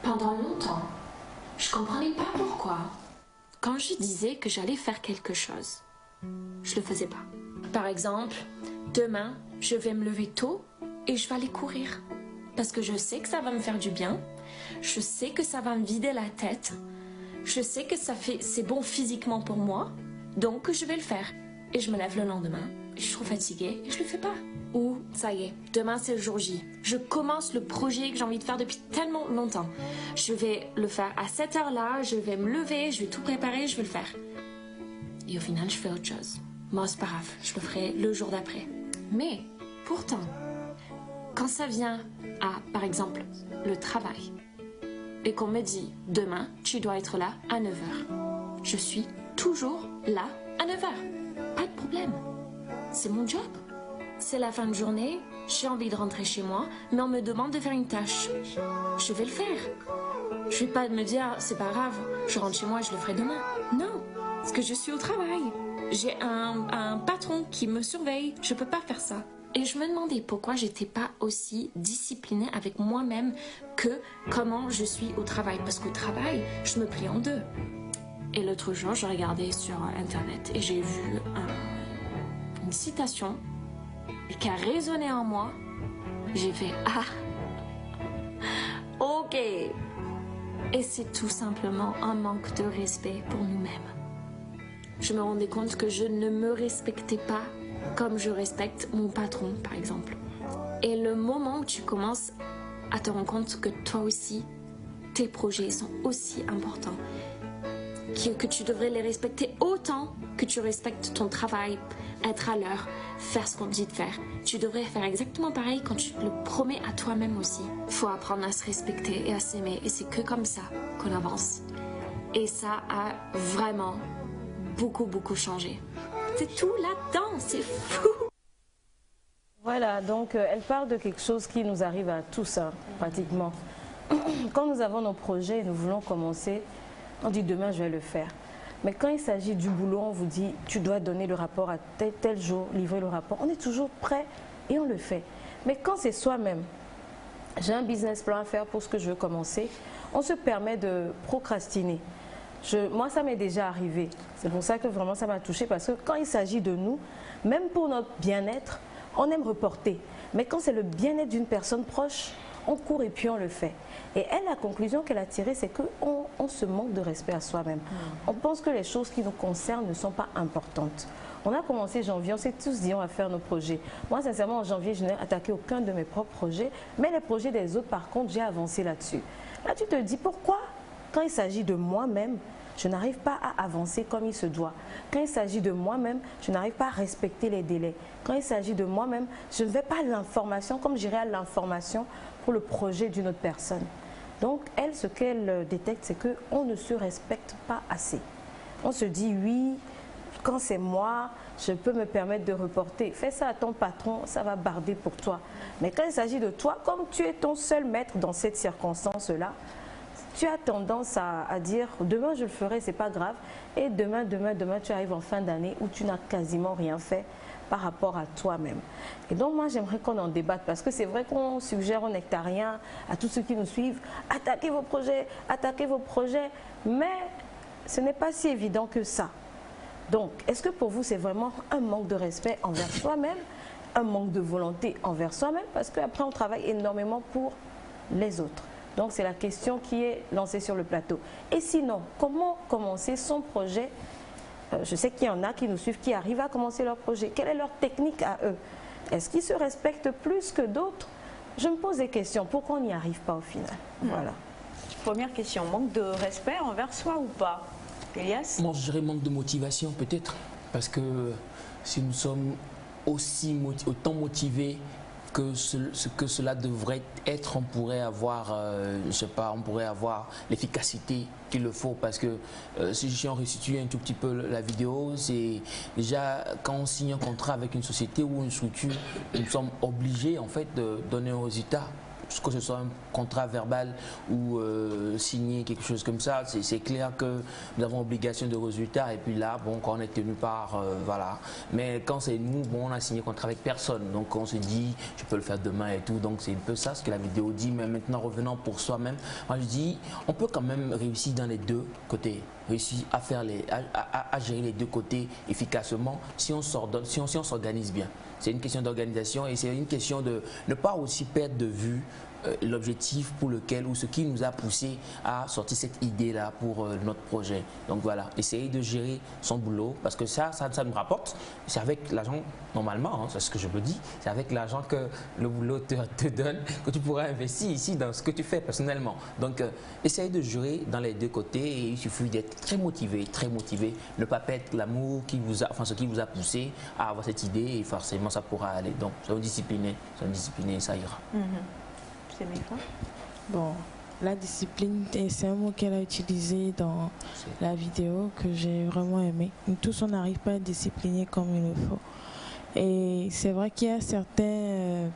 Pendant longtemps, je ne comprenais pas pourquoi. Quand je disais que j'allais faire quelque chose, je ne le faisais pas. Par exemple, demain, je vais me lever tôt et je vais aller courir. Parce que je sais que ça va me faire du bien. Je sais que ça va me vider la tête. Je sais que c'est bon physiquement pour moi. Donc je vais le faire. Et je me lève le lendemain. Je suis trop fatiguée et je le fais pas. Ou ça y est, demain c'est le jour J. Je commence le projet que j'ai envie de faire depuis tellement longtemps. Je vais le faire à cette heure-là. Je vais me lever, je vais tout préparer, je vais le faire. Et au final, je fais autre chose. Moi, c'est pas grave. Je le ferai le jour d'après. Mais pourtant, quand ça vient à, par exemple, le travail, et qu'on me dit, demain, tu dois être là à 9h, je suis toujours là à 9h. Pas de problème. C'est mon job. C'est la fin de journée, j'ai envie de rentrer chez moi, mais on me demande de faire une tâche. Je vais le faire. Je vais pas me dire, c'est pas grave, je rentre chez moi et je le ferai demain. Non, parce que je suis au travail. J'ai un patron qui me surveille, je peux pas faire ça. Et je me demandais pourquoi j'étais pas aussi disciplinée avec moi-même que comment je suis au travail. Parce qu'au travail, je me plie en deux. Et l'autre jour, je regardais sur Internet et j'ai vu une citation qui a résonné en moi. J'ai fait « Ah, ok !» Et c'est tout simplement un manque de respect pour nous-mêmes. Je me rendais compte que je ne me respectais pas comme je respecte mon patron, par exemple. Et le moment où tu commences à te rendre compte que toi aussi, tes projets sont aussi importants, que tu devrais les respecter autant que tu respectes ton travail, être à l'heure, faire ce qu'on te dit de faire. Tu devrais faire exactement pareil quand tu te le promets à toi-même aussi. Il faut apprendre à se respecter et à s'aimer, et c'est que comme ça qu'on avance. Et ça a vraiment beaucoup changé. C'est tout là-dedans, c'est fou. Voilà, donc elle parle de quelque chose qui nous arrive à tous, hein, pratiquement. Quand nous avons nos projets et nous voulons commencer, on dit demain je vais le faire. Mais quand il s'agit du boulot, on vous dit tu dois donner le rapport à tel jour, livrer le rapport. On est toujours prêt et on le fait. Mais quand c'est soi-même, j'ai un business plan à faire pour ce que je veux commencer, on se permet de procrastiner. Moi, ça m'est déjà arrivé. C'est pour ça que vraiment ça m'a touchée, parce que quand il s'agit de nous, même pour notre bien-être, on aime reporter. Mais quand c'est le bien-être d'une personne proche, On court et puis on le fait. Et elle, la conclusion qu'elle a tirée, c'est qu'on se manque de respect à soi-même. On pense que les choses qui nous concernent ne sont pas importantes. On a commencé janvier, on s'est tous dit on va faire nos projets. Moi, sincèrement, en janvier, je n'ai attaqué aucun de mes propres projets, mais les projets des autres, par contre, j'ai avancé là-dessus. Là, tu te dis pourquoi, quand il s'agit de moi-même, je n'arrive pas à avancer comme il se doit. Quand il s'agit de moi-même, je n'arrive pas à respecter les délais. Quand il s'agit de moi-même, je ne vais pas à l'information comme j'irai à l'information pour le projet d'une autre personne. Donc, elle, ce qu'elle détecte, c'est qu'on ne se respecte pas assez. On se dit oui, quand c'est moi, je peux me permettre de reporter. Fais ça à ton patron, ça va barder pour toi. Mais quand il s'agit de toi, comme tu es ton seul maître dans cette circonstance-là, tu as tendance à dire demain je le ferai, c'est pas grave. Et demain, tu arrives en fin d'année où tu n'as quasiment rien fait par rapport à toi-même. Et donc moi j'aimerais qu'on en débatte parce que c'est vrai qu'on suggère aux nectariens, à tous ceux qui nous suivent, attaquez vos projets, mais ce n'est pas si évident que ça. Donc, est-ce que pour vous, c'est vraiment un manque de respect envers soi-même, un manque de volonté envers soi-même? Parce qu'après, on travaille énormément pour les autres. Donc, c'est la question qui est lancée sur le plateau. Et sinon, comment commencer son projet? Je sais qu'il y en a qui nous suivent, qui arrivent à commencer leur projet. Quelle est leur technique à eux? Est-ce qu'ils se respectent plus que d'autres? Je me pose des questions. Pourquoi on n'y arrive pas au final? Voilà. Première question, manque de respect envers soi ou pas? Elias? Moi, je dirais manque de motivation peut-être, parce que si nous sommes autant motivés que ce que cela devrait être, on pourrait avoir, je sais pas, on pourrait avoir l'efficacité qu'il le faut, parce que si on restitue un tout petit peu la vidéo, c'est déjà quand on signe un contrat avec une société ou une structure, nous sommes obligés en fait de donner un résultat. Que ce soit un contrat verbal ou signer quelque chose comme ça, c'est clair que nous avons obligation de résultat. Et puis là, bon, quand on est tenu par, voilà. Mais quand c'est nous, bon, on a signé contrat avec personne. Donc on se dit, je peux le faire demain et tout. Donc c'est un peu ça ce que la vidéo dit. Mais maintenant, revenant pour soi-même, moi je dis, on peut quand même réussir dans les deux côtés. Réussir à faire à gérer les deux côtés efficacement si on s'organise bien. C'est une question d'organisation et c'est une question de ne pas aussi perdre de vue l'objectif pour lequel ou ce qui nous a poussé à sortir cette idée-là pour notre projet. Donc voilà, essayer de gérer son boulot parce que ça nous rapporte. C'est avec l'argent, normalement, hein, c'est ce que je me dis, c'est avec l'argent que le boulot te donne que tu pourras investir ici dans ce que tu fais personnellement. Donc essayer de gérer dans les deux côtés et il suffit d'être très motivé, ne pas perdre l'amour qui vous a, enfin ce qui vous a poussé à avoir cette idée et forcément ça pourra aller. Donc soyons disciplinés, ça ira. C'est mes fois. Bon, la discipline, c'est un mot qu'elle a utilisé dans la vidéo que j'ai vraiment aimé. Nous tous, on n'arrive pas à être disciplinés comme il le faut. Et c'est vrai qu'il y a certains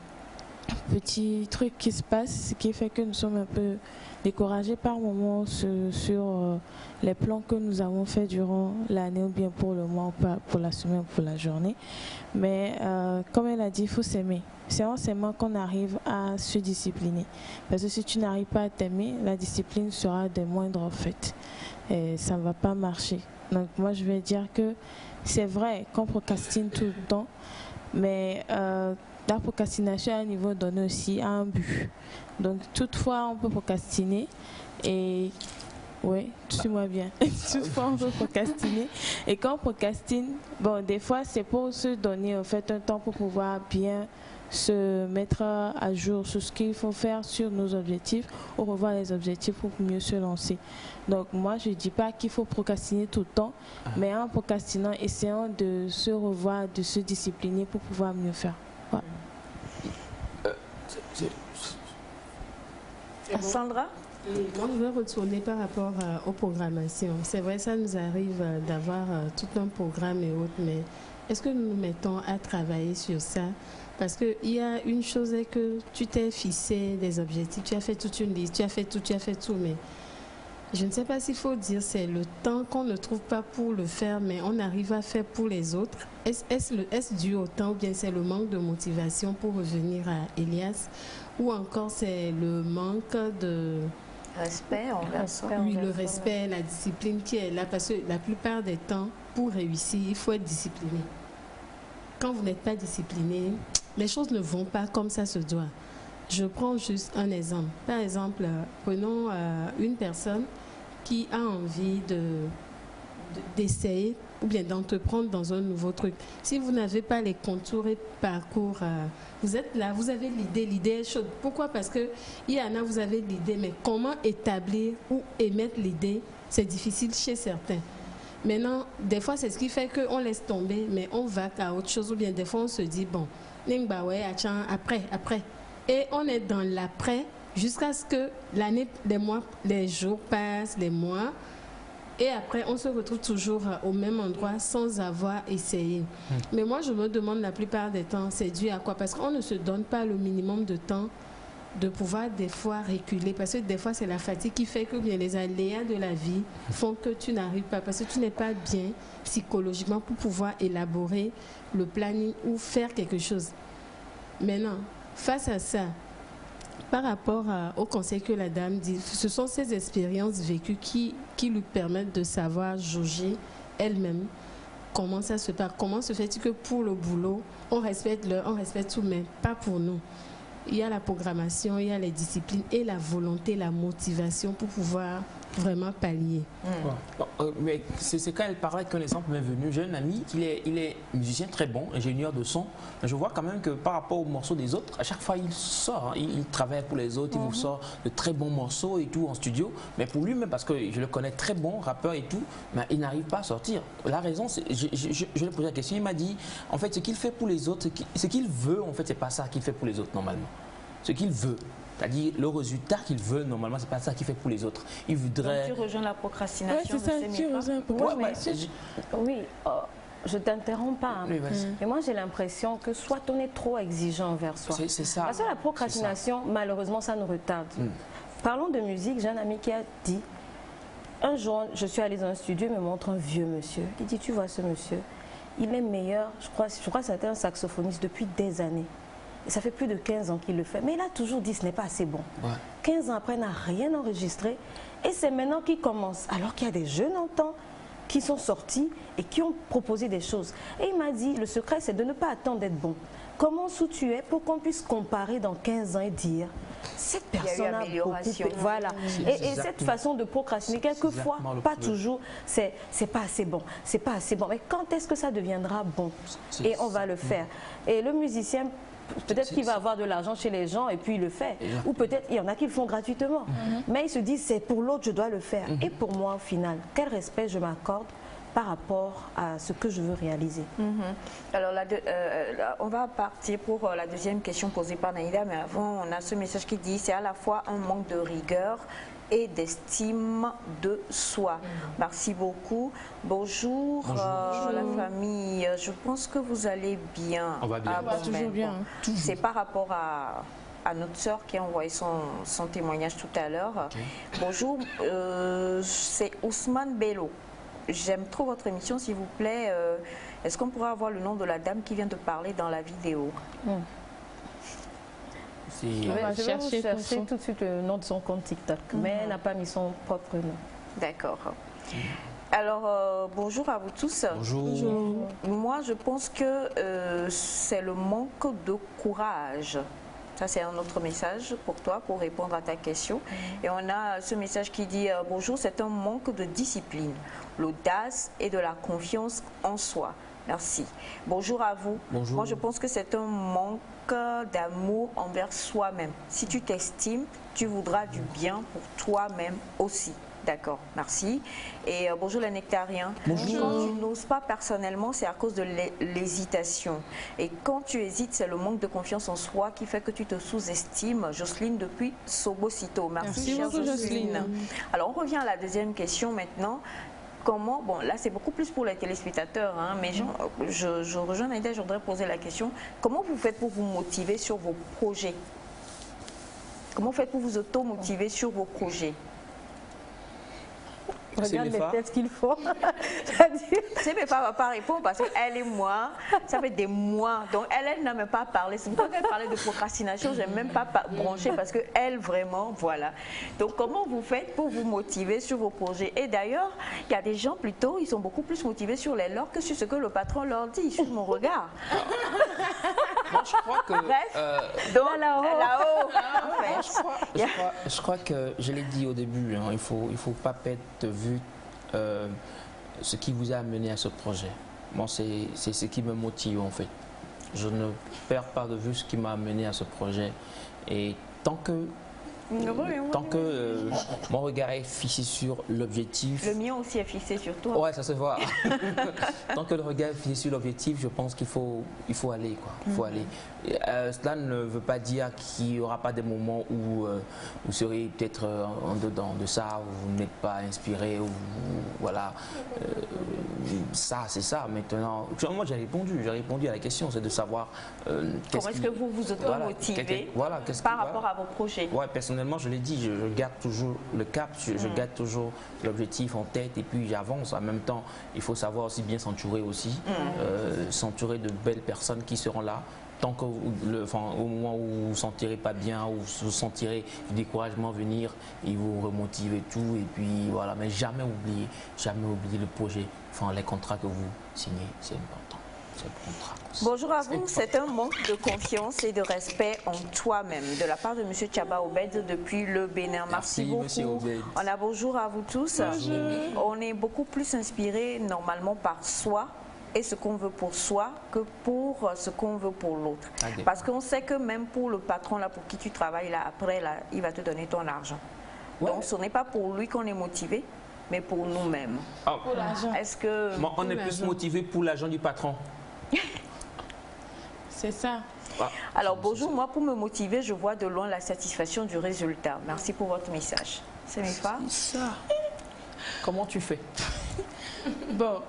petits trucs qui se passent, ce qui fait que nous sommes un peu découragés par moments sur les plans que nous avons faits durant l'année ou bien pour le mois, ou pour la semaine ou pour la journée. Mais comme elle a dit, il faut s'aimer. C'est en s'aimant qu'on arrive à se discipliner. Parce que si tu n'arrives pas à t'aimer, la discipline sera des moindres en fait. Et ça ne va pas marcher. Donc moi je vais dire que c'est vrai qu'on procrastine tout le temps, mais la procrastination à un niveau donné aussi à un but. Donc toutefois on peut procrastiner et oui, suis-moi bien. Toutefois on peut procrastiner et quand on procrastine, bon des fois c'est pour se donner en fait un temps pour pouvoir bien se mettre à jour sur ce qu'il faut faire sur nos objectifs ou revoir les objectifs pour mieux se lancer. Donc moi je ne dis pas qu'il faut procrastiner tout le temps, mais en procrastinant, essayons de se revoir, de se discipliner pour pouvoir mieux faire. Ouais. Sandra? Moi, je veux retourner par rapport aux programmations. C'est vrai, ça nous arrive d'avoir tout un programme et autres, mais est-ce que nous nous mettons à travailler sur ça? Parce qu'il y a une chose est que tu t'es fixé des objectifs, tu as fait toute une liste, tu as fait tout, mais je ne sais pas s'il faut dire c'est le temps qu'on ne trouve pas pour le faire, mais on arrive à faire pour les autres. Est-ce dû au temps ou bien c'est le manque de motivation pour revenir à Elias ou encore c'est le manque de respect envers soi? Oui, le respect, la discipline qui est là parce que la plupart des temps, pour réussir, il faut être discipliné. Quand vous n'êtes pas discipliné, les choses ne vont pas comme ça se doit. Je prends juste un exemple. Par exemple, prenons une personne qui a envie d'essayer ou bien d'entreprendre dans un nouveau truc. Si vous n'avez pas les contours et parcours, vous êtes là, vous avez l'idée est chaude. Pourquoi? Parce que il y en a, vous avez l'idée, mais comment établir ou émettre l'idée, c'est difficile chez certains. Maintenant, des fois, c'est ce qui fait qu'on laisse tomber, mais on va à autre chose. Ou bien des fois, on se dit, bon, après. Et on est dans l'après jusqu'à ce que l'année, les mois, les jours passent, les mois. Et après, on se retrouve toujours au même endroit sans avoir essayé. Mais moi, je me demande la plupart des temps, c'est dû à quoi? Parce qu'on ne se donne pas le minimum de temps de pouvoir des fois reculer. Parce que des fois, c'est la fatigue qui fait que bien, les aléas de la vie font que tu n'arrives pas. Parce que tu n'es pas bien psychologiquement pour pouvoir élaborer le planning ou faire quelque chose. Maintenant, face à ça, par rapport au conseil que la dame dit, ce sont ces expériences vécues qui lui permettent de savoir jauger elle-même comment ça se passe. Comment se fait-il que pour le boulot, on respecte l'heure, on respecte tout, mais pas pour nous. Il y a la programmation, il y a les disciplines et la volonté, la motivation pour pouvoir vraiment pallier. Mais c'est quand elle parlait qu'un exemple m'est venu. J'ai un ami, il est musicien très bon, ingénieur de son. Mais je vois quand même que par rapport aux morceaux des autres, à chaque fois il sort, hein, il travaille pour les autres, il vous sort de très bons morceaux et tout en studio. Mais pour lui-même, parce que je le connais très bon, rappeur et tout, mais il n'arrive pas à sortir. La raison, je lui ai posé la question, il m'a dit, en fait, ce qu'il fait pour les autres, ce qu'il veut, en fait, c'est pas ça qu'il fait pour les autres normalement. Ce qu'il veut. C'est-à-dire le résultat qu'il veut, normalement, c'est pas ça qu'il fait pour les autres. Il voudrait... Donc, tu rejoins la procrastination. Oui, c'est ça, tu rejoins la procrastination. Oui, je t'interromps pas. Hein. Oui, mais moi, j'ai l'impression que soit on est trop exigeant envers soi. C'est ça. Parce que la procrastination, malheureusement, ça nous retarde. Parlons de musique. J'ai un ami qui a dit, un jour, je suis allée dans un studio, il me montre un vieux monsieur. Il dit, tu vois ce monsieur, il est meilleur, je crois que c'était un saxophoniste depuis des années. Et ça fait plus de 15 ans qu'il le fait. Mais il a toujours dit, ce n'est pas assez bon. 15 ans après, il n'a rien enregistré. Et c'est maintenant qu'il commence. Alors qu'il y a des jeunes en temps qui sont sortis et qui ont proposé des choses. Et il m'a dit, le secret, c'est de ne pas attendre d'être bon. Commence où tu es pour qu'on puisse comparer dans 15 ans et dire, cette personne a beaucoup... Voilà. Et cette façon de procrastiner, quelquefois, pas toujours, c'est pas assez bon. C'est pas assez bon. Mais quand est-ce que ça deviendra bon? Et on va le faire. Et le musicien... Peut-être qu'il va avoir de l'argent chez les gens et puis il le fait. Ou peut-être il y en a qui le font gratuitement. Mais ils se disent c'est pour l'autre, je dois le faire. Et pour moi, au final, quel respect je m'accorde par rapport à ce que je veux réaliser. Alors, on va partir pour la deuxième question posée par Naïda, mais avant, on a ce message qui dit c'est à la fois un manque de rigueur et d'estime de soi. Merci beaucoup. Bonjour, la famille. Je pense que vous allez bien. On va bien. On va toujours bien. C'est par rapport à notre sœur qui a envoyé son témoignage tout à l'heure. Bonjour, c'est Ousmane Bello. J'aime trop votre émission, s'il vous plaît. Est-ce qu'on pourrait avoir le nom de la dame qui vient de parler dans la vidéo? Je vais chercher tout de suite le nom de son compte TikTok, mais elle n'a pas mis son propre nom. D'accord. Alors, bonjour à vous tous. Bonjour. Moi, je pense que c'est le manque de courage. Ça, c'est un autre message pour toi, pour répondre à ta question. Et on a ce message qui dit « Bonjour, c'est un manque de discipline, l'audace et de la confiance en soi. » Merci. Bonjour à vous. Bonjour. Moi, je pense que c'est un manque d'amour envers soi-même. Si tu t'estimes, tu voudras du bien pour toi-même aussi. D'accord, merci. Et bonjour les nectariens. Bonjour. Quand tu n'oses pas personnellement, c'est à cause de l'hésitation. Et quand tu hésites, c'est le manque de confiance en soi qui fait que tu te sous-estimes. Jocelyne depuis Sobosito. Merci chère Jocelyne. Alors, on revient à la deuxième question maintenant. Comment, bon là c'est beaucoup plus pour les téléspectateurs, hein, mais je rejoins Naïda, je voudrais poser la question, comment vous faites pour vous motiver sur vos projets? Comment vous faites pour vous auto-motiver sur vos projets? Regarde les têtes qu'il faut. C'est mes femmes pas répondre parce qu'elle et moi, ça fait des mois. Donc elle n'a même pas parlé. C'est pourquoi elle parlait de procrastination, je n'ai même pas branché parce qu'elle vraiment, voilà. Donc comment vous faites pour vous motiver sur vos projets? Et d'ailleurs, il y a des gens plutôt, ils sont beaucoup plus motivés sur les leurs que sur ce que le patron leur dit, sur mon regard. Moi, je crois que... Donc, là-haut. En fait. Je crois que, je l'ai dit au début, hein, il faut pas perdre de vue ce qui vous a amené à ce projet. Moi, c'est ce qui me motive en fait. Je ne perds pas de vue ce qui m'a amené à ce projet. Et tant que mon regard est fixé sur l'objectif. Le mien aussi est fixé sur toi. Ouais, ça se voit. Tant que le regard est fixé sur l'objectif, je pense qu'il faut aller, quoi. Il faut aller. Cela ne veut pas dire qu'il n'y aura pas des moments où vous serez peut-être en dedans de ça, où vous n'êtes pas inspiré, ou voilà. Ça, c'est ça. Maintenant, moi j'ai répondu à la question, c'est de savoir comment est-ce que vous vous auto-motivez par rapport à vos projets. Ouais, personnellement, je l'ai dit, je garde toujours le cap, je garde toujours l'objectif en tête et puis j'avance. En même temps, il faut savoir aussi bien s'entourer aussi, s'entourer de belles personnes qui seront là. Tant qu'au moment où vous ne vous sentirez pas bien, où vous sentirez du découragement venir, ils vous remotivent et tout. Et puis voilà, mais jamais oublier le projet, les contrats que vous signez, c'est important. Bonjour à vous, c'est un manque de confiance et de respect en toi-même de la part de M. Tchaba Obed depuis le Bénin. Merci beaucoup. On a bonjour à vous tous. Bonjour. On est beaucoup plus inspiré normalement par soi et ce qu'on veut pour soi que pour ce qu'on veut pour l'autre. Parce qu'on sait que même pour le patron là, pour qui tu travailles là, après là, il va te donner ton argent. Ouais. Donc ce n'est pas pour lui qu'on est motivé, mais pour nous-mêmes. Pour l'argent. Est-ce que on est plus motivé pour l'argent du patron? C'est ça. Alors bonjour, moi pour me motiver, je vois de loin la satisfaction du résultat. Merci pour votre message. C'est mes femmes. Ça. Comment tu fais? Bon,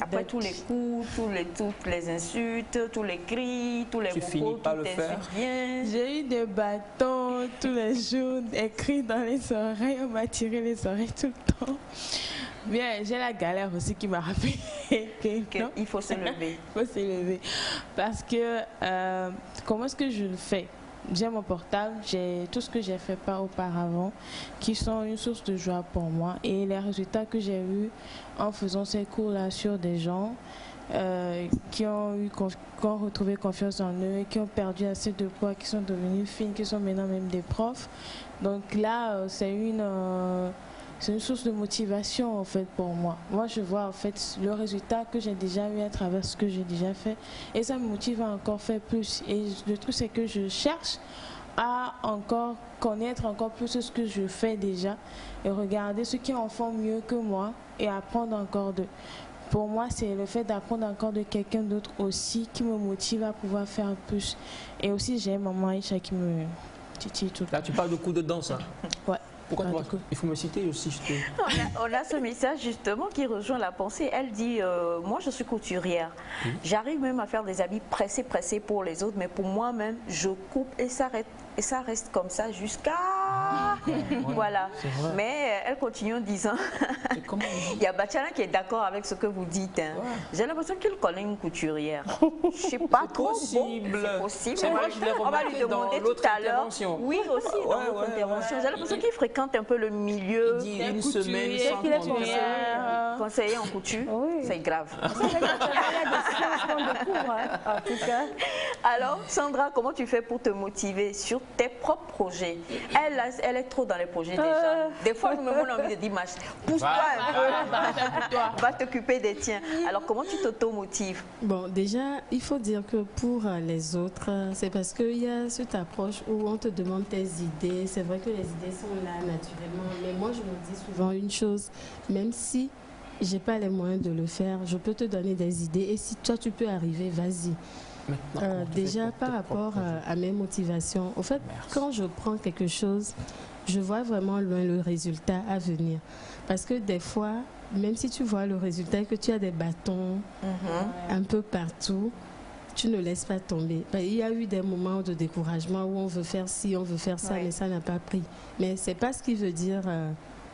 après tous les coups, toutes les insultes, tous les cris, tous les propos, tout j'ai eu des bâtons tous les jours, des cris dans les oreilles, on m'a tiré les oreilles tout le temps. Bien, j'ai la galère aussi qui m'a rappelé qu'il faut se lever. Il faut se lever. Parce que, comment est-ce que je le fais? J'ai mon portable, j'ai tout ce que j'ai fait pas auparavant, qui sont une source de joie pour moi. Et les résultats que j'ai eus en faisant ces cours-là sur des gens qui ont retrouvé confiance en eux, qui ont perdu assez de poids, qui sont devenus fines, qui sont maintenant même des profs. Donc là, c'est une source de motivation en fait pour moi. Moi je vois en fait le résultat que j'ai déjà eu à travers ce que j'ai déjà fait et ça me motive à encore faire plus. Et le truc c'est que je cherche à encore connaître encore plus ce que je fais déjà et regarder ceux qui en font mieux que moi et apprendre encore d'eux. Pour moi, c'est le fait d'apprendre encore de quelqu'un d'autre aussi qui me motive à pouvoir faire plus. Et aussi j'ai maman Aïcha qui me titille tout. Là tu parles de coups de danse hein? Ouais. Pourquoi il faut me citer aussi. On a ce message justement qui rejoint la pensée. Elle dit, moi je suis couturière. J'arrive même à faire des habits pressés pour les autres, mais pour moi-même, je coupe et ça reste comme ça jusqu'à... Voilà. Mais elle continue en disant, il y a Bachana qui est d'accord avec ce que vous dites. Hein. Ouais. J'ai l'impression qu'il connaît une couturière. Je ne sais pas trop. C'est possible. On va lui demander tout à l'heure. Oui, aussi dans votre intervention. J'ai l'impression qu'il fréquente un peu le milieu. Il dit une semaine sans conseiller en couture. Oui. C'est grave. En tout cas. Alors, Sandra, comment tu fais pour te motiver sur tes propres projets? Elle est trop dans les projets des gens. Des fois, nous on a envie de dire, pousse-toi un peu, va t'occuper des tiens. Alors, comment tu t'auto-motives? Bon, déjà, il faut dire que pour les autres, c'est parce qu'il y a cette approche où on te demande tes idées. C'est vrai que les idées sont là naturellement, mais moi, je me dis souvent une chose, même si j'ai pas les moyens de le faire, je peux te donner des idées et si toi, tu peux arriver, vas-y. Déjà par rapport à mes motivations, au fait, quand je prends quelque chose, je vois vraiment loin le résultat à venir. Parce que des fois, même si tu vois le résultat et que tu as des bâtons un peu partout, tu ne laisses pas tomber. Il y a eu des moments de découragement où on veut faire ci, on veut faire ça, mais ça n'a pas pris. Mais ce n'est pas ce qui veut dire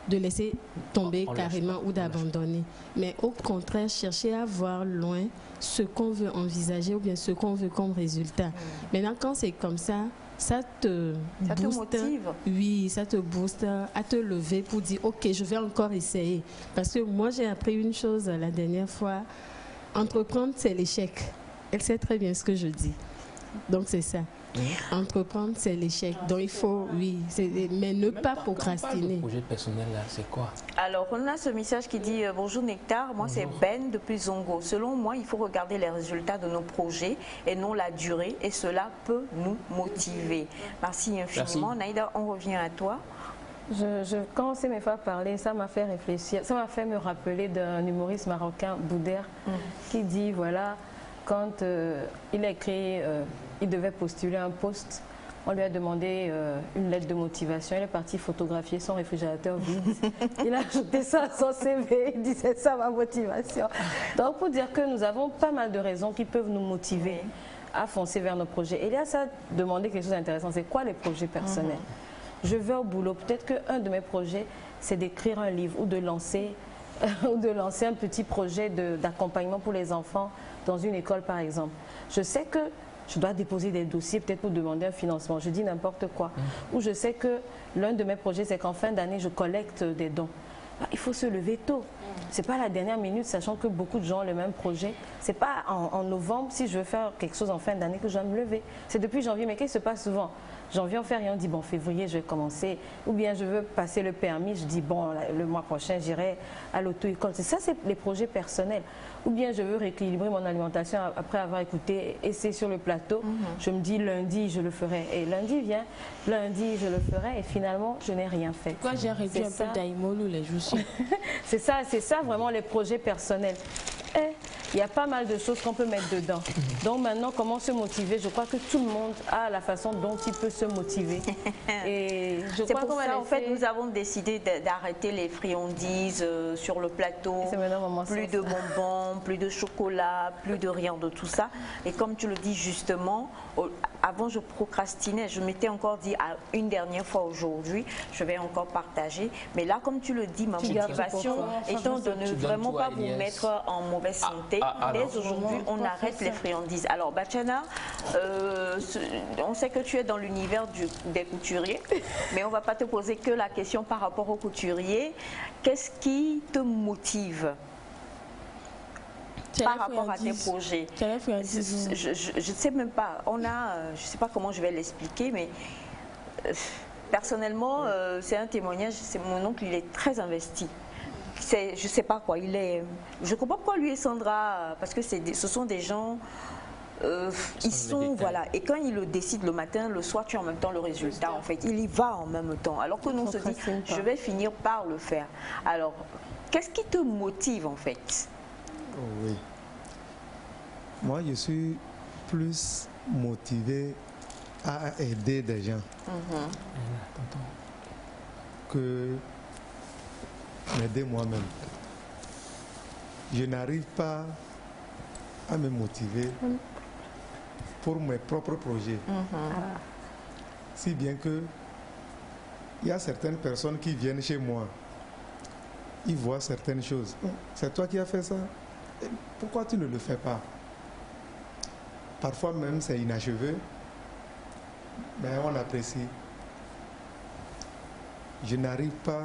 de laisser tomber carrément ou d'abandonner. Mais au contraire, chercher à voir loin ce qu'on veut envisager ou bien ce qu'on veut comme résultat. Maintenant, quand c'est comme ça, ça te motive. Oui, ça te booste à te lever pour dire, ok, je vais encore essayer. Parce que moi, j'ai appris une chose la dernière fois, entreprendre, c'est l'échec. Elle sait très bien ce que je dis. Donc c'est ça. Entreprendre, c'est l'échec. Donc il faut, oui, mais ne pas procrastiner. Le projet personnel, là, c'est quoi? Alors, on a ce message qui dit « Bonjour Nectar, moi c'est Ben depuis Zongo. Selon moi, il faut regarder les résultats de nos projets et non la durée et cela peut nous motiver. » Merci infiniment. Merci. Naïda, on revient à toi. Quand c'est mes fois parler, ça m'a fait réfléchir, ça m'a fait me rappeler d'un humoriste marocain, Bouder, qui dit, voilà, quand il a écrit, il devait postuler un poste, on lui a demandé une lettre de motivation, il est parti photographier son réfrigérateur vide, il a ajouté ça à son CV, il disait ça ma motivation. Donc pour dire que nous avons pas mal de raisons qui peuvent nous motiver à foncer vers nos projets. Et là, ça a demandé quelque chose d'intéressant, c'est quoi les projets personnels? Je vais au boulot. Peut-être qu'un de mes projets, c'est d'écrire un livre ou de lancer un petit projet d'accompagnement pour les enfants dans une école, par exemple. Je sais que je dois déposer des dossiers peut-être pour demander un financement. Je dis n'importe quoi. Ou je sais que l'un de mes projets, c'est qu'en fin d'année, je collecte des dons. Il faut se lever tôt. Ce n'est pas la dernière minute, sachant que beaucoup de gens ont le même projet. Ce n'est pas en novembre, si je veux faire quelque chose en fin d'année, que je dois me lever. C'est depuis janvier, mais qu'est-ce qui se passe souvent? Janvier, on fait rien, on dit bon, février, je vais commencer. Ou bien je veux passer le permis, je dis bon, le mois prochain, j'irai à l'auto-école. Ça, c'est les projets personnels. Ou bien je veux rééquilibrer mon alimentation après avoir écouté Essai sur le plateau. Je me dis lundi, je le ferai. Et lundi vient, lundi, je le ferai. Et finalement, je n'ai rien fait. Pourquoi j'ai réduit un peu d'aïmolou les jours? C'est ça vraiment les projets personnels. Et il y a pas mal de choses qu'on peut mettre dedans. Donc maintenant, comment se motiver? Je crois que tout le monde a la façon dont il peut se motiver. Et je crois pour ça, en fait, nous avons décidé d'arrêter les friandises sur le plateau. Plus de bonbons, plus de chocolat, plus de rien de tout ça. Et comme tu le dis justement, avant je procrastinais, je m'étais encore dit une dernière fois aujourd'hui, je vais encore partager. Mais là, comme tu le dis, ma motivation étant de ne vraiment pas vous mettre en mauvaise santé, dès aujourd'hui, on arrête les friandises. Alors, Bachana, on sait que tu es dans l'univers des couturiers, mais on ne va pas te poser que la question par rapport aux couturiers. Qu'est-ce qui te motive par rapport à tes projets? Je ne sais même pas. Je ne sais pas comment je vais l'expliquer, mais personnellement, c'est un témoignage. Mon oncle, il est très investi. Je ne sais pas quoi. Je ne comprends pas pourquoi lui et Sandra, parce que ce sont des gens. Ils sont, voilà, et quand il le décide le matin, le soir, tu as en même temps le résultat, en fait. Il y va en même temps. Alors que nous, on se dit, je vais finir par le faire. Alors, qu'est-ce qui te motive, en fait? Oui. Moi, je suis plus motivé à aider des gens que m'aider moi-même. Je n'arrive pas à me motiver pour mes propres projets. Si bien que il y a certaines personnes qui viennent chez moi, ils voient certaines choses. C'est toi qui as fait ça? Pourquoi tu ne le fais pas? Parfois même c'est inachevé, mais on apprécie. Je n'arrive pas,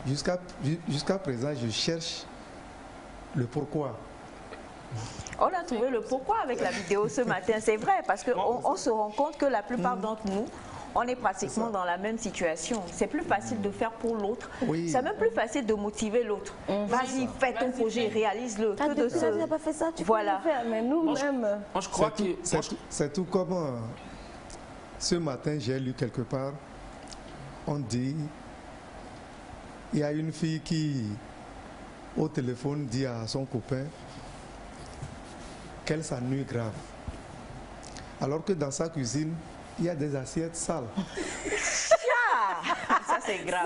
jusqu'à présent, je cherche le pourquoi. On a trouvé le pourquoi avec la vidéo ce matin, c'est vrai, parce qu'on se rend compte que la plupart d'entre nous, on est pratiquement dans la même situation. C'est plus facile de faire pour l'autre. Oui. C'est même plus facile de motiver l'autre. Vas-y, fais ton projet, réalise-le. Tu n'as pas fait ça, tu peux le faire. Mais nous-mêmes... je crois que... C'est tout comme... ce matin, j'ai lu quelque part, on dit, il y a une fille qui, au téléphone, dit à son copain qu'elle s'ennuie grave. Alors que dans sa cuisine, il y a des assiettes sales. Ça, c'est grave.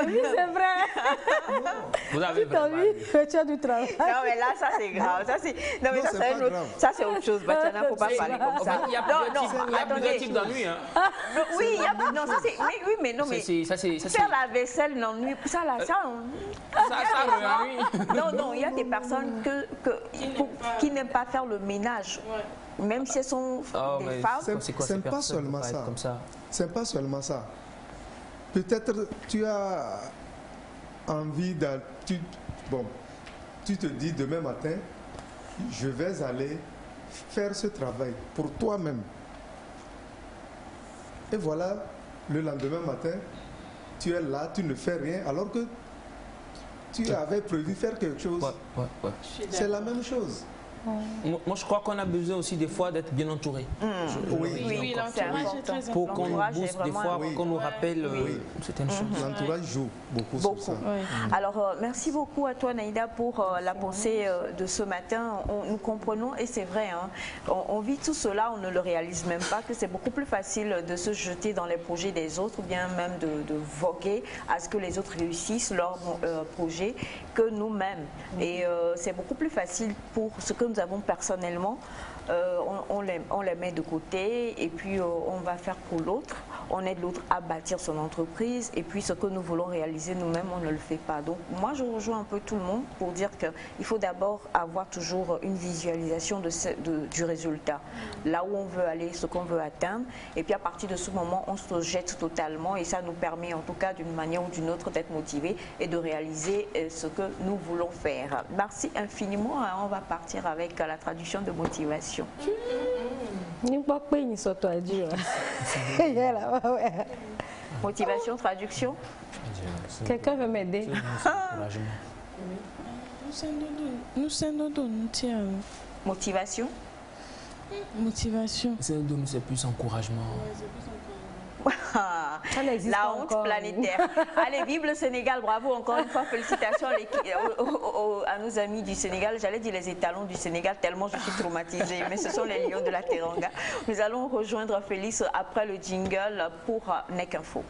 Oui, c'est vrai. Vous avez tu as du travail. Non, mais là, ça, c'est grave. Ça, c'est autre chose. Bachana, il ne faut pas parler comme ça. Il y a plusieurs types d'ennuis. Oui, il y a non, ça, c'est... Oui, mais non, mais... Faire la vaisselle, l'ennui, ça, là, ça... Non, il y a des personnes qui n'aiment pas faire le ménage. Même si elles sont des femmes. C'est pas seulement ça. C'est pas seulement ça. Peut-être tu as envie tu te dis demain matin, je vais aller faire ce travail pour toi-même. Et voilà, le lendemain matin, tu es là, tu ne fais rien, alors que tu avais prévu faire quelque chose. C'est la même chose. Moi, je crois qu'on a besoin aussi des fois d'être bien entouré. Oui, l'entourage est très important. Pour qu'on nous booste des fois, qu'on nous rappelle certaines choses. L'entourage joue beaucoup sur ça. Alors, merci beaucoup à toi, Naïda, pour la pensée de ce matin. Nous comprenons, et c'est vrai, hein, on vit tout cela, on ne le réalise même pas, que c'est beaucoup plus facile de se jeter dans les projets des autres, ou bien même de voguer à ce que les autres réussissent leurs projets que nous-mêmes. Et c'est beaucoup plus facile pour ce que nous avons personnellement, on les met de côté et puis on va faire pour l'autre, on aide l'autre à bâtir son entreprise et puis ce que nous voulons réaliser nous-mêmes, on ne le fait pas. Donc moi je rejoins un peu tout le monde pour dire qu'il faut d'abord avoir toujours une visualisation du résultat, là où on veut aller, ce qu'on veut atteindre, et puis à partir de ce moment on se jette totalement et ça nous permet en tout cas d'une manière ou d'une autre d'être motivés et de réaliser ce que nous voulons faire. Merci infiniment, on va partir avec la traduction de motivation. Motivation, traduction. Quelqu'un veut m'aider? Motivation. Motivation. C'est plus encouragement. La honte planétaire. Allez, vive le Sénégal, bravo encore une fois, félicitations à nos amis du Sénégal. J'allais dire les étalons du Sénégal tellement je suis traumatisée, mais ce sont les lions de la Teranga. Nous allons rejoindre Félix après le jingle pour Nek Info.